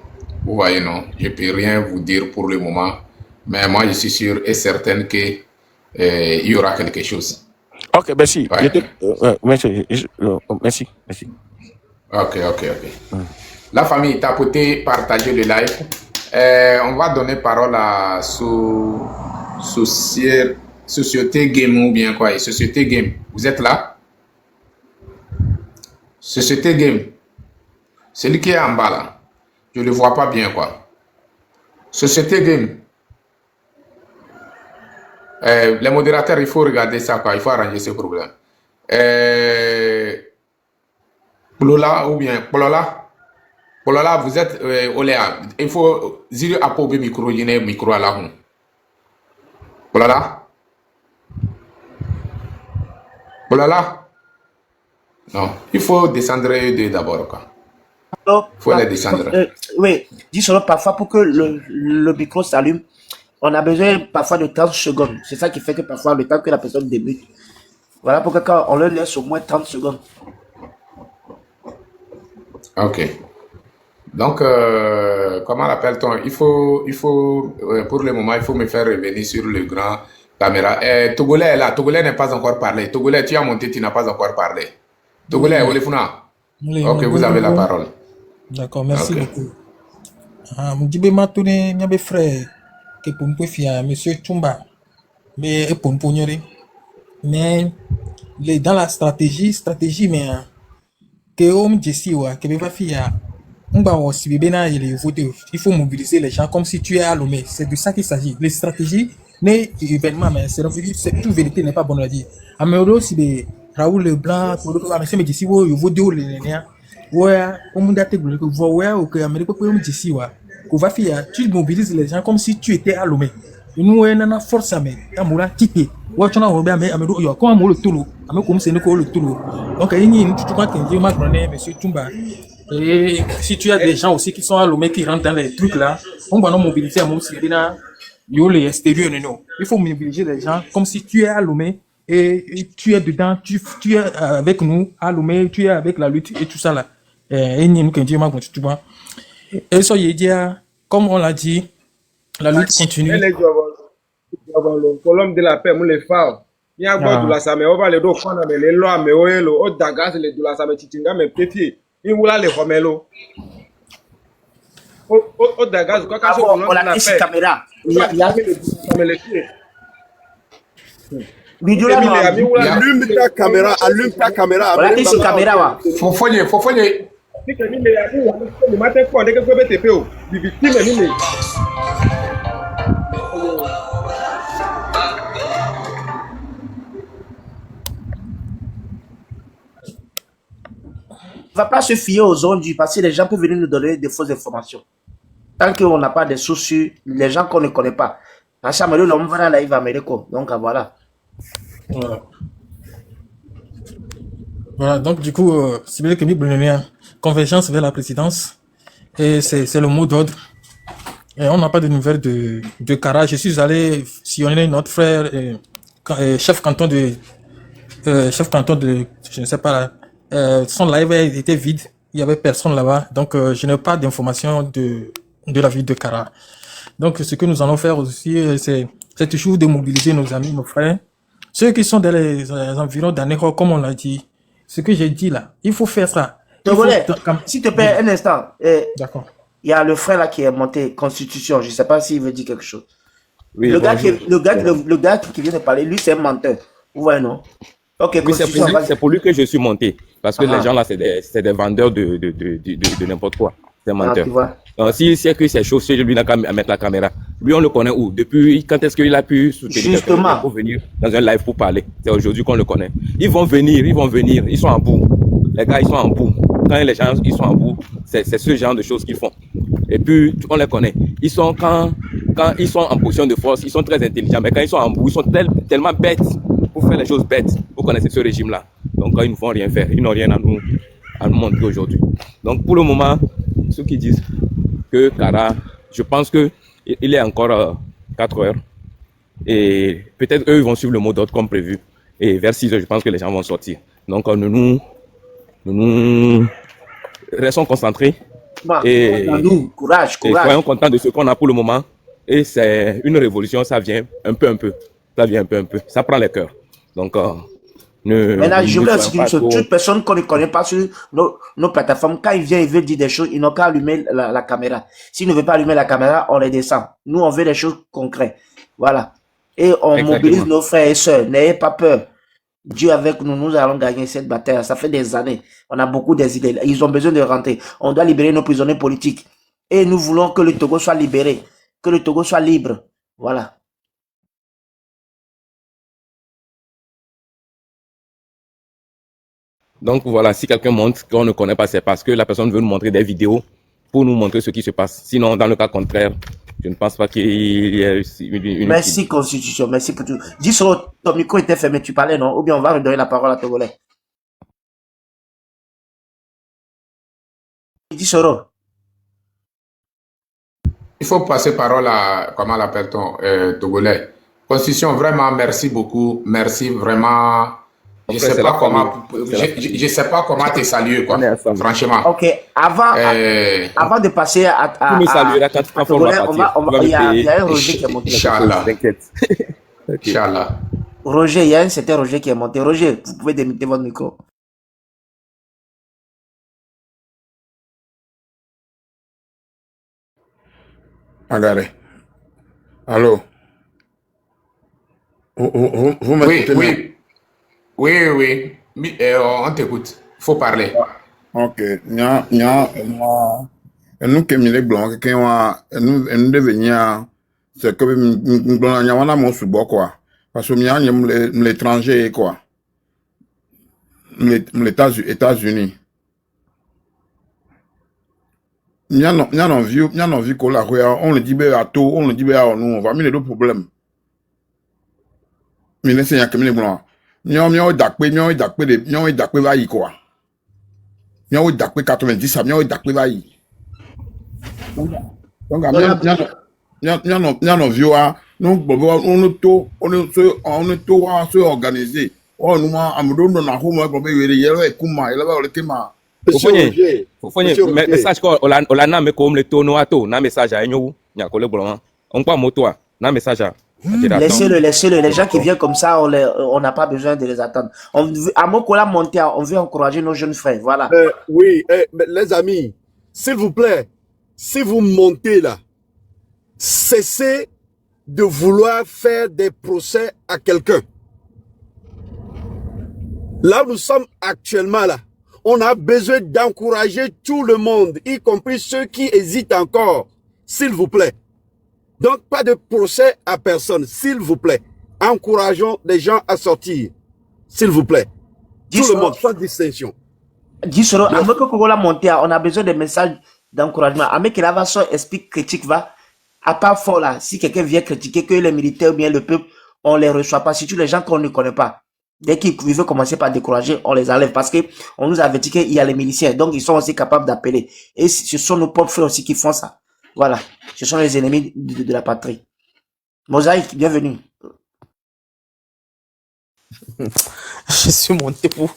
Vous voyez, non, je ne peux rien vous dire pour le moment, mais moi je suis sûr et certain qu'il y aura quelque chose. Ok, merci. Ouais. Merci. Merci. Ok. La famille, tapotez, partagez le live. On va donner parole à Société Game ou bien quoi? Société Game, vous êtes là? Société Game, celui qui est en bas là, je ne le vois pas bien quoi. Société Game, les modérateurs, il faut regarder ça quoi, il faut arranger ce problème. Polola ou bien Polola, vous êtes Oléa. Il faut dire à Pobe micro, il y a un micro à la Polola. Non, il faut descendre d'abord quoi. Il faut les descendre. Oui, dis seulement parfois pour que le micro s'allume, on a besoin parfois de 30 secondes. C'est ça qui fait que parfois le temps que la personne débute. Voilà pourquoi quand on le laisse au moins 30 secondes. Ok. Donc, comment l'appelle-t-on? Il faut pour le moment, il faut me faire revenir sur le grand caméra. Togolais est là. Togolais n'est pas encore parlé. Togolais, tu as monté, tu n'as pas encore parlé. Togolais, Olefuna. Ok, vous avez la parole. D'accord, merci beaucoup. Mdibe Matoune, Nyabe frère, que pour me faire monsieur Chumba, mais pour me pogner. Mais dans la stratégie, mais que on me dit que me va faire. On va aussi bien voter. Il faut mobiliser les gens comme si tu es à Lomé. C'est de ça qu'il s'agit. Les stratégies, les événements, mais c'est toute vérité n'est pas bonne à dire. Améro si des Raoul Leblanc, pour le coup, mais d'ici où il faut dire les liens. Ouais, on m'a dit que vous voyez que Amérique peut me dire ouais. Qu'on va faire, tu mobilises les gens comme si tu étais à Lomé. Nous on a force à mettre. Amoura quitter. Ouais, tu n'as pas bien Améro. Yo, comment on le toulou? Améro comme c'est nous qu'on le toulou. Donc il y a une tu crois que Dieu m'a donné monsieur Tumba. Et si tu as des gens aussi qui sont à Lomé qui rentrent dans les trucs là, on va nous mobiliser à mon Sirina, yo les extérieurs non. Il faut mobiliser les gens comme si tu es à Lomé et tu es dedans, tu es avec nous à Lomé, tu es avec la lutte et tout ça là. Et nous quand Dieu m'a donné tu vois. Et ça il dit comme on l'a dit, la lutte continue. Colombe de la paix, mon les phares. Il y a beaucoup de la same, on va les deux prendre mais les lois mais au dagas les de la same titinga mais petit. Il voulait les remelo. Au dagas quoi quand on a pris cette caméra. Il y a Allume ta caméra, allume ta caméra. On a pris cette caméra. Faut fogner. Le matin quoi dès que vous mettez peu, victime ni. On ne va pas se fier aux ondes parce que les gens peuvent venir nous donner des fausses informations. Tant qu'on n'a pas de sources sur les gens qu'on ne connaît pas. À chaque moment, on va dans la live américaine. Donc voilà. Voilà, donc du coup, c'est bien que nous convergence vers la présidence. Et c'est le mot d'ordre. Et on n'a pas de nouvelles de Kara. Je suis allé sillonner notre frère, chef canton de, je ne sais pas, son live était vide. Il y avait personne là-bas. Donc, je n'ai pas d'informations de la ville de Kara. Donc, ce que nous allons faire aussi, c'est toujours de mobiliser nos amis, nos frères. Ceux qui sont dans les environs d'Anéro, comme on l'a dit. Ce que j'ai dit là, il faut faire ça. S'il te plaît, un instant. D'accord. Il y a le frère là qui est monté, Constitution. Je ne sais pas s'il veut dire quelque chose. Oui, le gars qui vient de parler, lui, c'est un menteur. Vous voyez, non? Ok, oui, c'est pour lui que je suis monté. Parce que les gens là, c'est des vendeurs de n'importe quoi. C'est un menteur. Donc, s'il sait que c'est chaud, lui n'a qu'à mettre la caméra. Lui, on le connaît où? Depuis quand est-ce qu'il a pu soutenir pour venir dans un live pour parler? C'est aujourd'hui qu'on le connaît. Ils vont venir. Ils sont en bout. Les gars, ils sont en bout. Quand les gens ils sont en bout, c'est ce genre de choses qu'ils font. Et puis, on les connaît. Ils sont, quand ils sont en position de force, ils sont très intelligents. Mais quand ils sont en bout, ils sont tellement bêtes pour faire les choses bêtes. Vous connaissez ce régime-là. Donc, ils ne vont rien faire. Ils n'ont rien à nous montrer aujourd'hui. Donc, pour le moment, ceux qui disent que Kara, je pense qu'il est encore 4 heures. Et peut-être eux, ils vont suivre le mot d'ordre comme prévu. Et vers 6 heures, je pense que les gens vont sortir. Donc, nous restons concentrés. Et courage. Soyons contents de ce qu'on a pour le moment. Et c'est une révolution, ça vient un peu. Ça vient un peu. Ça prend les cœurs. Donc, Maintenant, je voulais aussi dire une chose. trop... Toute personne qu'on ne connaît pas sur nos plateformes, quand il vient, il veut dire des choses, ils n'ont qu'à allumer la caméra. S'il ne veut pas allumer la caméra, on les descend. Nous, on veut des choses concrètes. Voilà. Et on mobilise nos frères et sœurs. N'ayez pas peur. Dieu avec nous, nous allons gagner cette bataille. Ça fait des années. On a beaucoup des idées. Ils ont besoin de rentrer. On doit libérer nos prisonniers politiques. Et nous voulons que le Togo soit libéré. Que le Togo soit libre. Voilà. Donc voilà, si quelqu'un montre qu'on ne connaît pas, c'est parce que la personne veut nous montrer des vidéos pour nous montrer ce qui se passe. Sinon, dans le cas contraire, je ne pense pas qu'il y ait une... Merci, Constitution. Merci pour tout. Dis sur ton micro était fermé, tu parlais, non? Ou bien on va redonner la parole à Togolais. Dis Soro. Il faut passer parole à, comment l'appelle-t-on, Togolais. Constitution, vraiment, merci beaucoup. Merci, vraiment. Je sais pas comment te saluer, quoi. Franchement. Ok, avant de passer à tu me salueras quand tu prends Togolais, il y a un Roger qui est monté. Inch'Allah. T'inquiète. Inch'Allah. Roger, il y a un certain Roger qui est monté. Roger, vous pouvez démuter votre micro. Regardez. Allô? Vous m'écoutez? Oui. On t'écoute. Il faut parler. Ok. Nous qui sommes blancs, nous devenons, c'est que nous avons mon sous quoi. Parce que nous avons l'étranger, quoi. Les États-Unis. Nous avons vu qu'on l'a on le dit à tout, on le dit à nous, on va mettre deux problèmes. Mais nous sommes comme les blancs. Nous avons dakpé vaille quoi. Nous avons dakpé 90, nous avons dakpé vaille. Donc, nous avons vu, on est tout organisé. Oh, nous mais message ko ola na me ko le tono ato na message a enyo nya ko le blanc on pas moto na message a laissez-le les gens qui viennent comme ça on n'a pas besoin de les attendre. À Mokola monter, on veut encourager nos jeunes frères, voilà. Oui, les amis, s'il vous plaît, si vous montez là, cessez de vouloir faire des procès à quelqu'un. Là où nous sommes actuellement là, on a besoin d'encourager tout le monde, y compris ceux qui hésitent encore, s'il vous plaît. Donc, pas de procès à personne, s'il vous plaît. Encourageons les gens à sortir, s'il vous plaît. Tout le monde, sans distinction. Dis-le, avec Kogola monter, on a besoin de messages d'encouragement. Avec la façon explique critique va, à part fort là, si quelqu'un vient critiquer que les militaires ou bien le peuple, on les reçoit pas, surtout les gens qu'on ne connaît pas. Dès qu'ils veulent commencer par décourager, on les enlève parce que on nous a averti qu'il y a les miliciens, donc ils sont aussi capables d'appeler. Et ce sont nos propres frères aussi qui font ça. Voilà, ce sont les ennemis de la patrie. Mosaïque, bienvenue. Je suis monté pour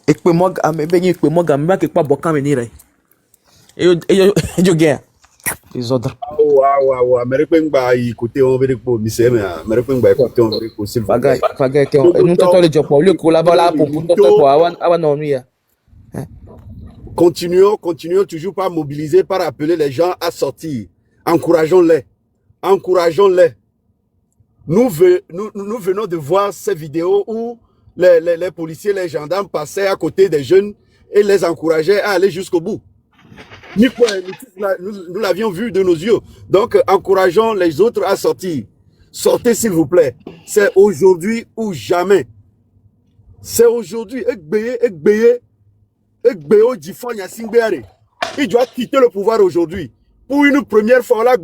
écoute-moi que pas bocan venir. Et je gagne. Les autres. Écoutez, on veut pour monsieur, mais écoutez, on veut pour s'il vous plaît. Nous t'entendons le job pour le collaborer pour avoir Continuons toujours par mobiliser, par appeler les gens à sortir. Encourageons-les. Nous venons de voir ces vidéos où les policiers, les gendarmes passaient à côté des jeunes et les encourageaient à aller jusqu'au bout. Nous l'avions vu de nos yeux. Donc, encourageons les autres à sortir. Sortez, s'il vous plaît. C'est aujourd'hui ou jamais. C'est aujourd'hui. Il doit quitter le pouvoir aujourd'hui. Pour une première fois, là,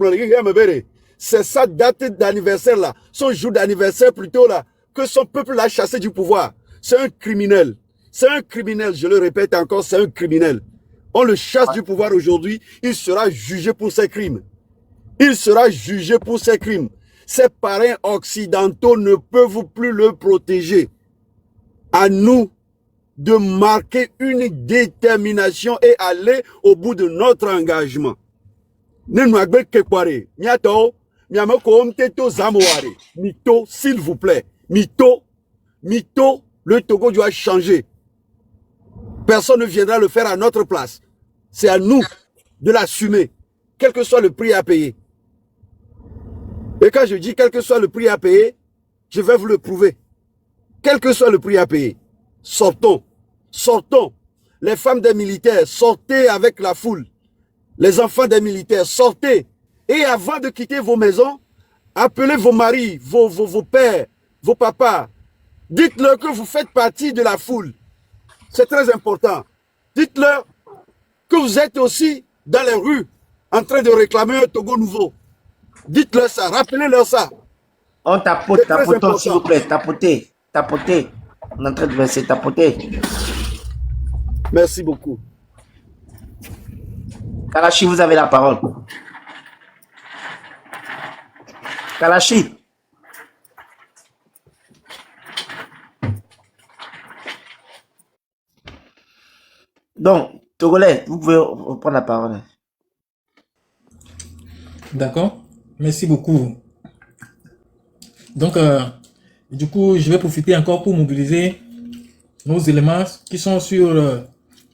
c'est sa date d'anniversaire, là. Son jour d'anniversaire, plutôt, là, que son peuple l'a chassé du pouvoir. C'est un criminel. C'est un criminel, je le répète encore, c'est un criminel. On le chasse du pouvoir aujourd'hui, il sera jugé pour ses crimes. Ses parrains occidentaux ne peuvent plus le protéger. À nous de marquer une détermination et aller au bout de notre engagement. Mito, s'il vous plaît. Mito, Le Togo doit changer. Personne ne viendra le faire à notre place. C'est à nous de l'assumer, quel que soit le prix à payer. Et quand je dis quel que soit le prix à payer, je vais vous le prouver. Quel que soit le prix à payer, sortons, sortons. Les femmes des militaires, sortez avec la foule. Les enfants des militaires, sortez. Et avant de quitter vos maisons, appelez vos maris, vos pères, vos papas. Dites-leur que vous faites partie de la foule. C'est très important. Dites-leur que vous êtes aussi dans les rues en train de réclamer un Togo nouveau. Dites-leur ça, rappelez-leur ça. On tapote, tapotons s'il vous plaît, tapotez, tapotez. On est en train de verser, tapotez. Merci beaucoup. Kalashi, vous avez la parole. Kalashi. Donc, Togolais, vous pouvez reprendre la parole. D'accord. Merci beaucoup. Donc, du coup, je vais profiter encore pour mobiliser nos éléments qui sont sur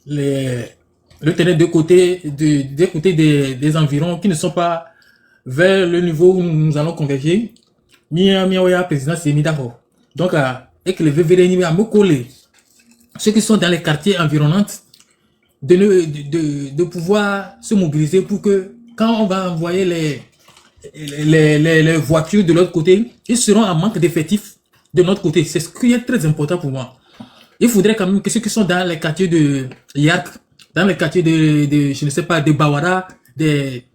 le terrain des côtés des environs qui ne sont pas vers le niveau où nous allons converger. Président, c'est mis d'accord. Donc, et que les VVD à me coller, ceux qui sont dans les quartiers environnants, de pouvoir se mobiliser pour que quand on va envoyer les voitures de l'autre côté, ils seront en manque d'effectifs de notre côté. C'est ce qui est très important pour moi. Il faudrait quand même que ceux qui sont dans les quartiers de Yak, dans les quartiers de je ne sais pas, de Bawara, des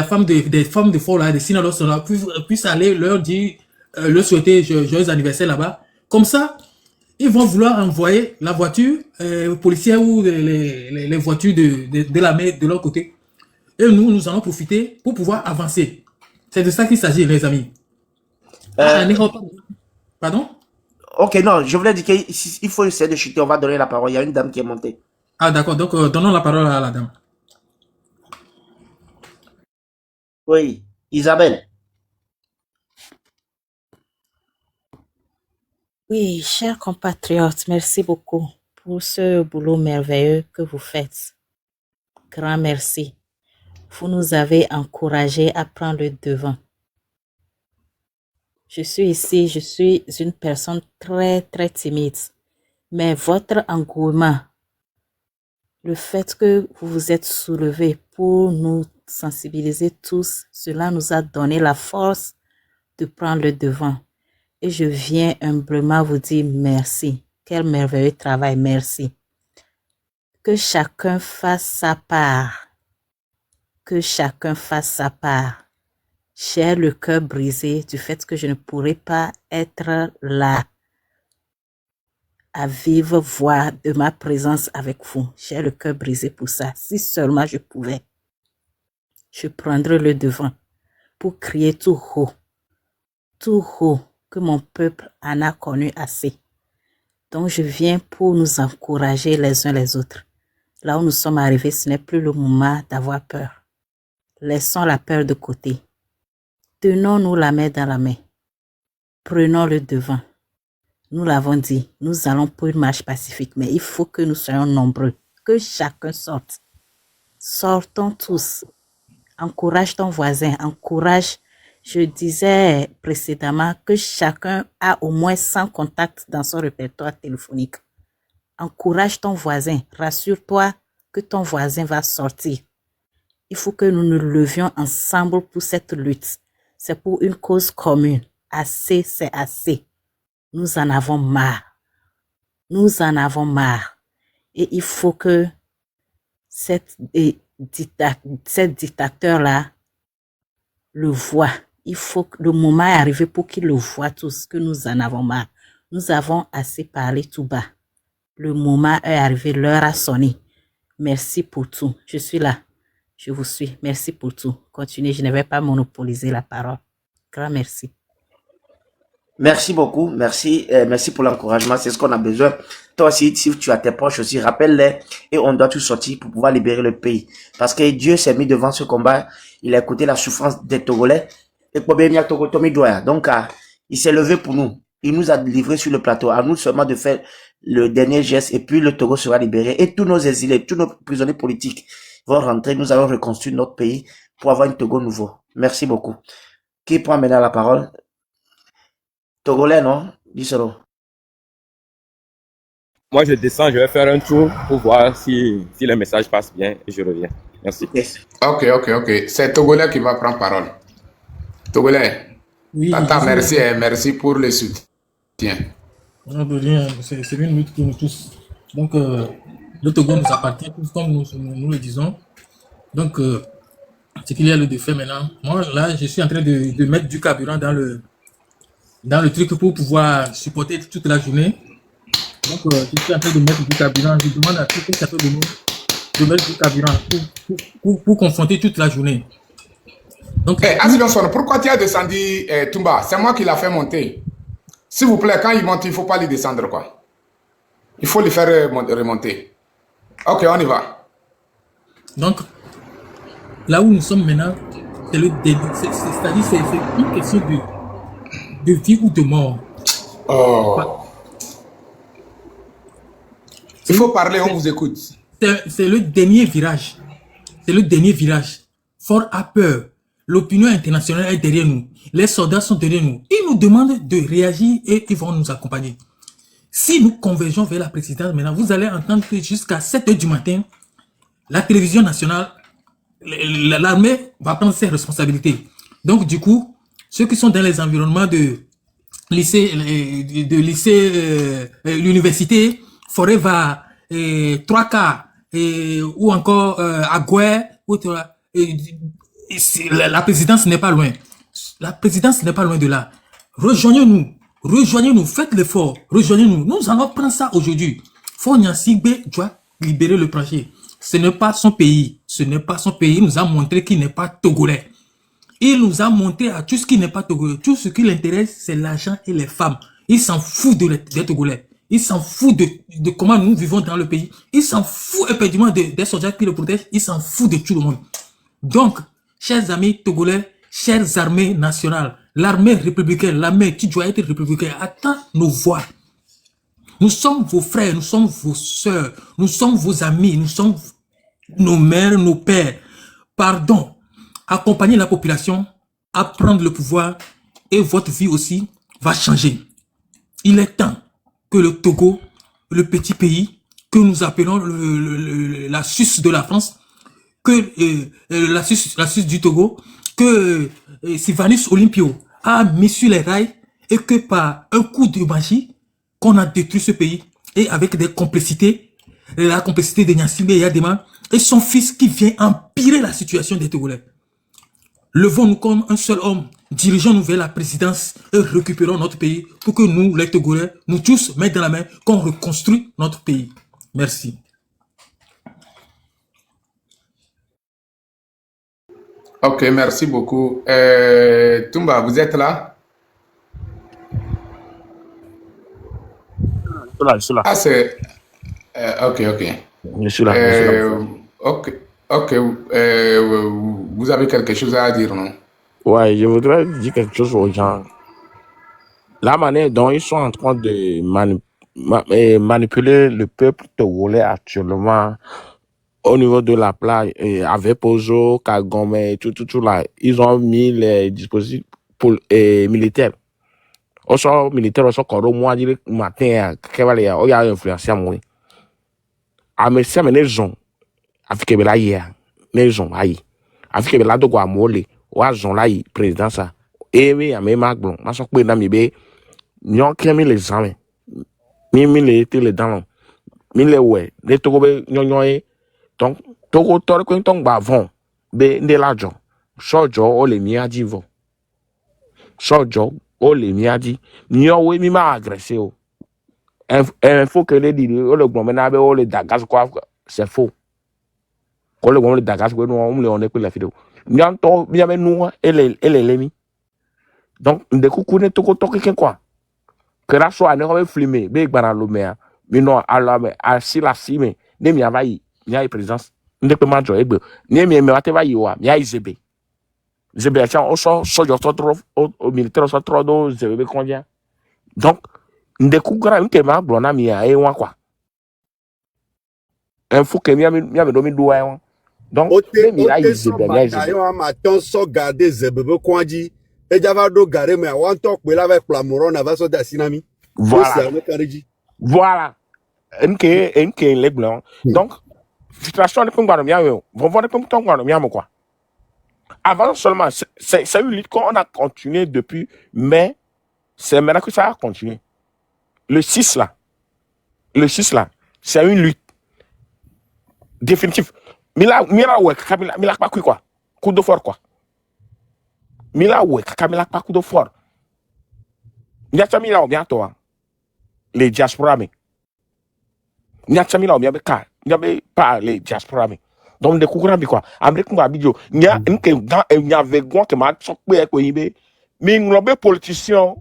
femmes de Fola, des Sinalos, puissent aller leur dire, leur souhaiter joyeux anniversaire là-bas. Comme ça, ils vont vouloir envoyer la voiture policière ou les voitures de la mer de l'autre côté. Et nous allons profiter pour pouvoir avancer. C'est de ça qu'il s'agit, les amis. Pardon? Ok, non, je voulais dire qu'il faut essayer de chuter. On va donner la parole. Il y a une dame qui est montée. Ah, d'accord. Donc, donnons la parole à la dame. Oui, Isabelle. Oui, chers compatriotes, merci beaucoup pour ce boulot merveilleux que vous faites. Grand merci. Vous nous avez encouragés à prendre le devant. Je suis ici, je suis une personne très, très timide. Mais votre engouement, le fait que vous vous êtes soulevés pour nous sensibiliser tous, cela nous a donné la force de prendre le devant. Et je viens humblement vous dire merci. Quel merveilleux travail, merci. Que chacun fasse sa part. Que chacun fasse sa part. J'ai le cœur brisé du fait que je ne pourrai pas être là à vive voix de ma présence avec vous. J'ai le cœur brisé pour ça. Si seulement je pouvais, je prendrais le devant pour crier tout haut, que mon peuple en a connu assez. Donc je viens pour nous encourager les uns les autres. Là où nous sommes arrivés, ce n'est plus le moment d'avoir peur. Laissons la peur de côté. Tenons-nous la main dans la main. Prenons le devant. Nous l'avons dit, nous allons pour une marche pacifique, mais il faut que nous soyons nombreux, que chacun sorte. Sortons tous. Encourage ton voisin, encourage. Je disais précédemment que chacun a au moins 100 contacts dans son répertoire téléphonique. Encourage ton voisin, rassure-toi que ton voisin va sortir. Il faut que nous nous levions ensemble pour cette lutte. C'est pour une cause commune. Assez, c'est assez. Nous en avons marre. Nous en avons marre. Et il faut que cet dictateur-là le voit. Il faut que le moment est arrivé pour qu'il le voit tous, que nous en avons marre. Nous avons assez parlé tout bas. Le moment est arrivé, l'heure a sonné. Merci pour tout. Je suis là. Je vous suis. Merci pour tout. Continuez, je ne vais pas monopoliser la parole. Grand merci. Merci beaucoup. Merci. Merci pour l'encouragement. C'est ce qu'on a besoin. Toi aussi, si tu as tes proches aussi, rappelle-les et on doit tous sortir pour pouvoir libérer le pays. Parce que Dieu s'est mis devant ce combat. Il a écouté la souffrance des Togolais. Donc, il s'est levé pour nous. Il nous a livré sur le plateau. À nous seulement de faire le dernier geste et puis le Togo sera libéré et tous nos exilés, tous nos prisonniers politiques vont rentrer. Nous allons reconstruire notre pays pour avoir un Togo nouveau. Merci beaucoup. Qui prend maintenant la parole? Togolais, non? Dis-le. Moi, je descends, je vais faire un tour pour voir si le message passe bien et je reviens. Merci. Ok. C'est Togolais qui va prendre parole. Togolais. Oui, Tata, merci pour le soutien. On peut dire, c'est une lutte pour nous tous. Donc, le Togo nous appartient, comme nous le disons. Donc, c'est qu'il y a le défait maintenant. Moi, là, je suis en train de mettre du carburant dans le truc pour pouvoir supporter toute la journée. Donc, je suis en train de mettre du carburant. Je demande à tous les châteaux de nous de mettre du carburant pour confronter toute la journée. Donc, pourquoi tu as descendu Toumba? C'est moi qui l'a fait monter. S'il vous plaît, quand il monte, il ne faut pas lui descendre, quoi. Il faut lui faire remonter. Ok, on y va. Donc, là où nous sommes maintenant, c'est le début. C'est-à-dire, c'est une question de vie ou de mort. Il faut parler, on vous écoute. C'est le dernier virage. C'est le dernier virage. Fort a peur. L'opinion internationale est derrière nous. Les soldats sont derrière nous. Ils nous demandent de réagir et ils vont nous accompagner. Si nous convergeons vers la présidence, maintenant, vous allez entendre que jusqu'à 7 h du matin, la télévision nationale, l'armée va prendre ses responsabilités. Donc, du coup, ceux qui sont dans les environnements de lycée, l'université, Foreva, 3K, ou encore Agoué, la présidence n'est pas loin. La présidence n'est pas loin de là. Rejoignez-nous, faites l'effort, rejoignez-nous. Nous allons prendre ça aujourd'hui. Fonia Sigbe doit libérer le plancher. Ce n'est pas son pays. Il nous a montré qu'il n'est pas togolais. Il nous a montré à tout ce qui n'est pas togolais. Tout ce qui l'intéresse, c'est l'argent et les femmes. Il s'en fout des Togolais. Il s'en fout de comment nous vivons dans le pays. Il s'en fout éperdument des soldats qui le protègent. Il s'en fout de tout le monde. Donc, chers amis togolais, chères armées nationales, l'armée républicaine, l'armée qui doit être républicaine, attend nos voix. Nous sommes vos frères, nous sommes vos sœurs, nous sommes vos amis, nous sommes nos mères, nos pères. Pardon, accompagnez la population à prendre le pouvoir et votre vie aussi va changer. Il est temps que le Togo, le petit pays que nous appelons la Suisse de la France, que la Suisse du Togo, que Sylvanus Olympio a mis sur les rails et que par un coup de magie, qu'on a détruit ce pays et avec des complicités, la complicité de Nyasimbe et Yadema et son fils qui vient empirer la situation des Togolais. Levons-nous comme un seul homme, dirigeons-nous vers la présidence et récupérons notre pays pour que nous, les Togolais, nous tous, main dans la main, qu'on reconstruit notre pays. Merci. Ok, merci beaucoup. Toumba, vous êtes là? Je suis là. Ah, c'est... ok. Je suis là. Ok. Vous avez quelque chose à dire, non? Ouais, je voudrais dire quelque chose aux gens. La manière dont ils sont en train de manipuler le peuple togolais actuellement au niveau de la plage, avec Pozo, Kagome, tout là, ils ont mis les dispositifs militaires. Aussi militaire, aussi quand moi dire matin, qu'il y a influencé à moi. À mes sœurs, les gens, avec que la hier, les gens aïe, avec que la dogo amole, ou à gens là, président ça. Et oui, à mes magbon, ma soeur peut n'ami bé, n'yon qui mis les armes, mis les dents, mis les ouais, les togo bé n'yon donc togo tore ko tong ba von be de l'argent. Sojo o le miadi vont. Sojo o le miadi, n'yon oui mi ma agressé o. Il faut que les dire, le gouvernement a le dagas quoi, c'est faux. Quand le gouvernement le dagas quoi, on est que la vidéo. N'yanto bien nous et les donc de coucou ne toko toki quoi. Que la soit ne va filmer, be gbara lo me, mais non alors à si la cime, ne mi avayi, mi présence, ne peut pas jouer egbe. Ne mi me va yi wa, mi zebe. Zebe a on so yo trop au militaire so trop do zebe combien. Donc ndekugara nke ma blona mi a enwa kwa info que mi me do mi do wa donc mi la yi de bien yo ma ton so garder zebebe kwanji e java do gare me wan tok pe la avec plamoron na va so da sinami voilà nke les blancs donc frustration de pingwa no mi awe vont de pingwa no mi am quoi avant seulement c'est une lutte qu'on a continué depuis mais c'est maintenant que ça a continué le 6 là c'est une lutte définitive mila ouais mila pas quoi coup de fort quoi mila ouais mila pas coup de fort nyata mila o bientôt les diaspora mais nyata mila o bien ka nyabe pas les diaspora mais donc de courant quoi amérique mba bidio nya nke dans nya vegon que ma so pe ko yibe mi nglobe politicien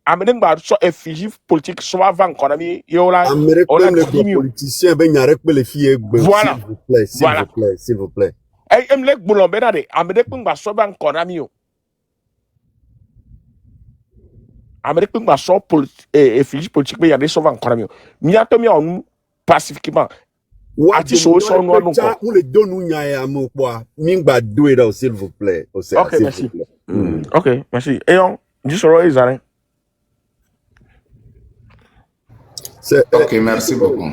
amérique mba so effigie politique so avant encore mi yola amérique même les politiciens ben nyarek pe les filles voilà s'il vous plaît ay emlek boulon benade amérique mba so ban encore mi yo amérique mba so effigie politique be yade so van encore mi yo mi atomi on pacifiquement ati so no no ko on le donne nya mo quoi mingba do it s'il vous plaît ok merci ok merci et on dit sur les arrêts. Ok, merci beaucoup.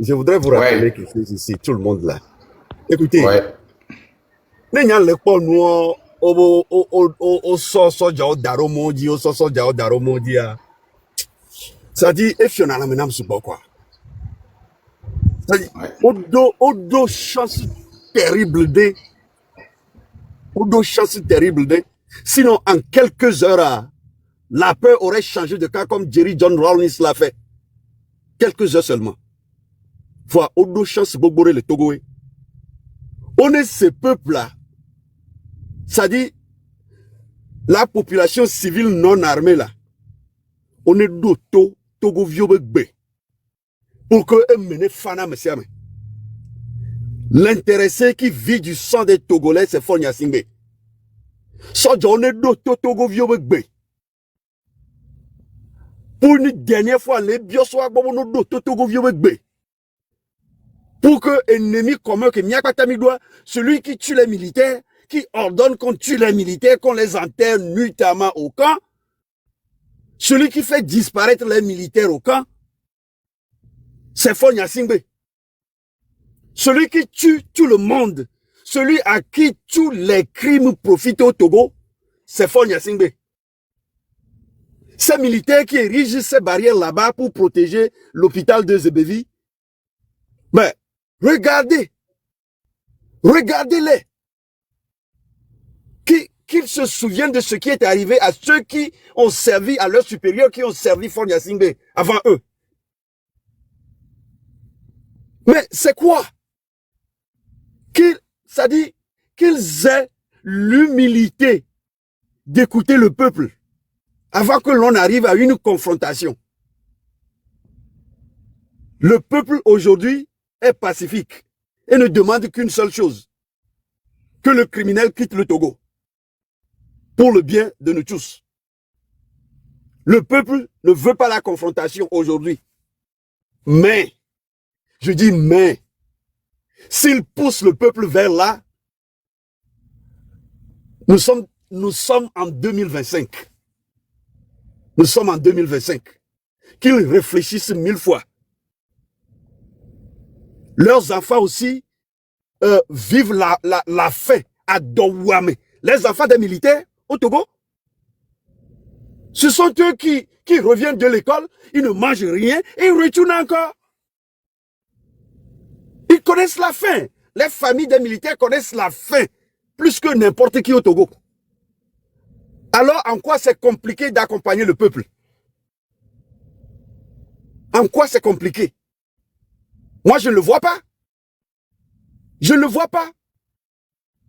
Je voudrais vous rappeler quelque chose ici, tout le monde là. Écoutez, n'ayant le pas nous au soja au daromondi au soja au daromondi ça dit et fiona la menam sur quoi. Ça dit au do chance terrible de sinon en quelques heures la peur aurait changé de cas comme Jerry John Rawlings l'a fait. Quelques heures seulement. Voilà, au dos chance Bobore le Togoé. On est ce peuple-là. Ça dit, la population civile non armée là. On est d'auto Togo Viobegbe. Pour que mene fana messiame. L'intéressé qui vit du sang des Togolais, c'est Fonya Singbe. Ça, on est d'auto Togo Viobegbe. Pour une dernière fois, les biosois pour que ennemi commun que Miakatamidoua, celui qui tue les militaires, qui ordonne qu'on tue les militaires, qu'on les enterre nuitamment au camp, celui qui fait disparaître les militaires au camp, c'est Fonya Singbe. Celui qui tue tout le monde, celui à qui tous les crimes profitent au Togo, c'est Fonya Singbe. Ces militaires qui érigent ces barrières là-bas pour protéger l'hôpital de Zébevi, mais regardez-les. Qu'ils se souviennent de ce qui est arrivé à ceux qui ont servi à leurs supérieurs, qui ont servi Fonya Singbe avant eux. Mais c'est quoi? Ça dit qu'ils aient l'humilité d'écouter le peuple avant que l'on arrive à une confrontation. Le peuple aujourd'hui est pacifique et ne demande qu'une seule chose, que le criminel quitte le Togo, pour le bien de nous tous. Le peuple ne veut pas la confrontation aujourd'hui. Mais, je dis mais, s'il pousse le peuple vers là, nous sommes en 2025. Nous sommes en 2025. Qu'ils réfléchissent 1000 fois. Leurs enfants aussi vivent la faim à Douarnenez. Les enfants des militaires au Togo, ce sont eux qui reviennent de l'école, ils ne mangent rien et ils retournent encore. Ils connaissent la faim. Les familles des militaires connaissent la faim plus que n'importe qui au Togo. Alors, en quoi c'est compliqué d'accompagner le peuple? En quoi c'est compliqué? Moi, je ne le vois pas. Je ne le vois pas.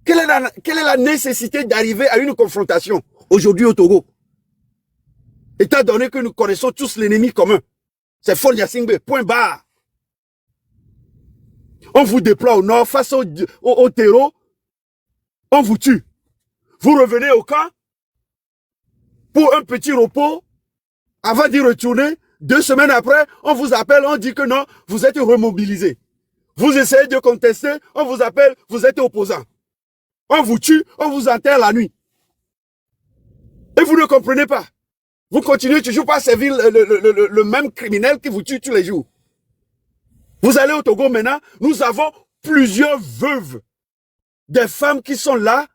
Quelle est la nécessité d'arriver à une confrontation aujourd'hui au Togo? Étant donné que nous connaissons tous l'ennemi commun. C'est Fonya Singbe, point barre. On vous déploie au nord face au terreau. On vous tue. Vous revenez au camp pour un petit repos. Avant d'y retourner, 2 semaines après, on vous appelle, on dit que non, vous êtes remobilisé. Vous essayez de contester, on vous appelle, vous êtes opposant. On vous tue, on vous enterre la nuit. Et vous ne comprenez pas. Vous continuez toujours pas à servir le même criminel qui vous tue tous les jours. Vous allez au Togo maintenant, nous avons plusieurs veuves. Des femmes qui sont là,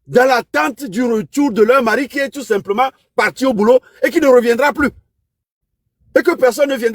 dans l'attente du retour de leur mari qui est tout simplement parti au boulot et qui ne reviendra plus. Et que personne ne viendra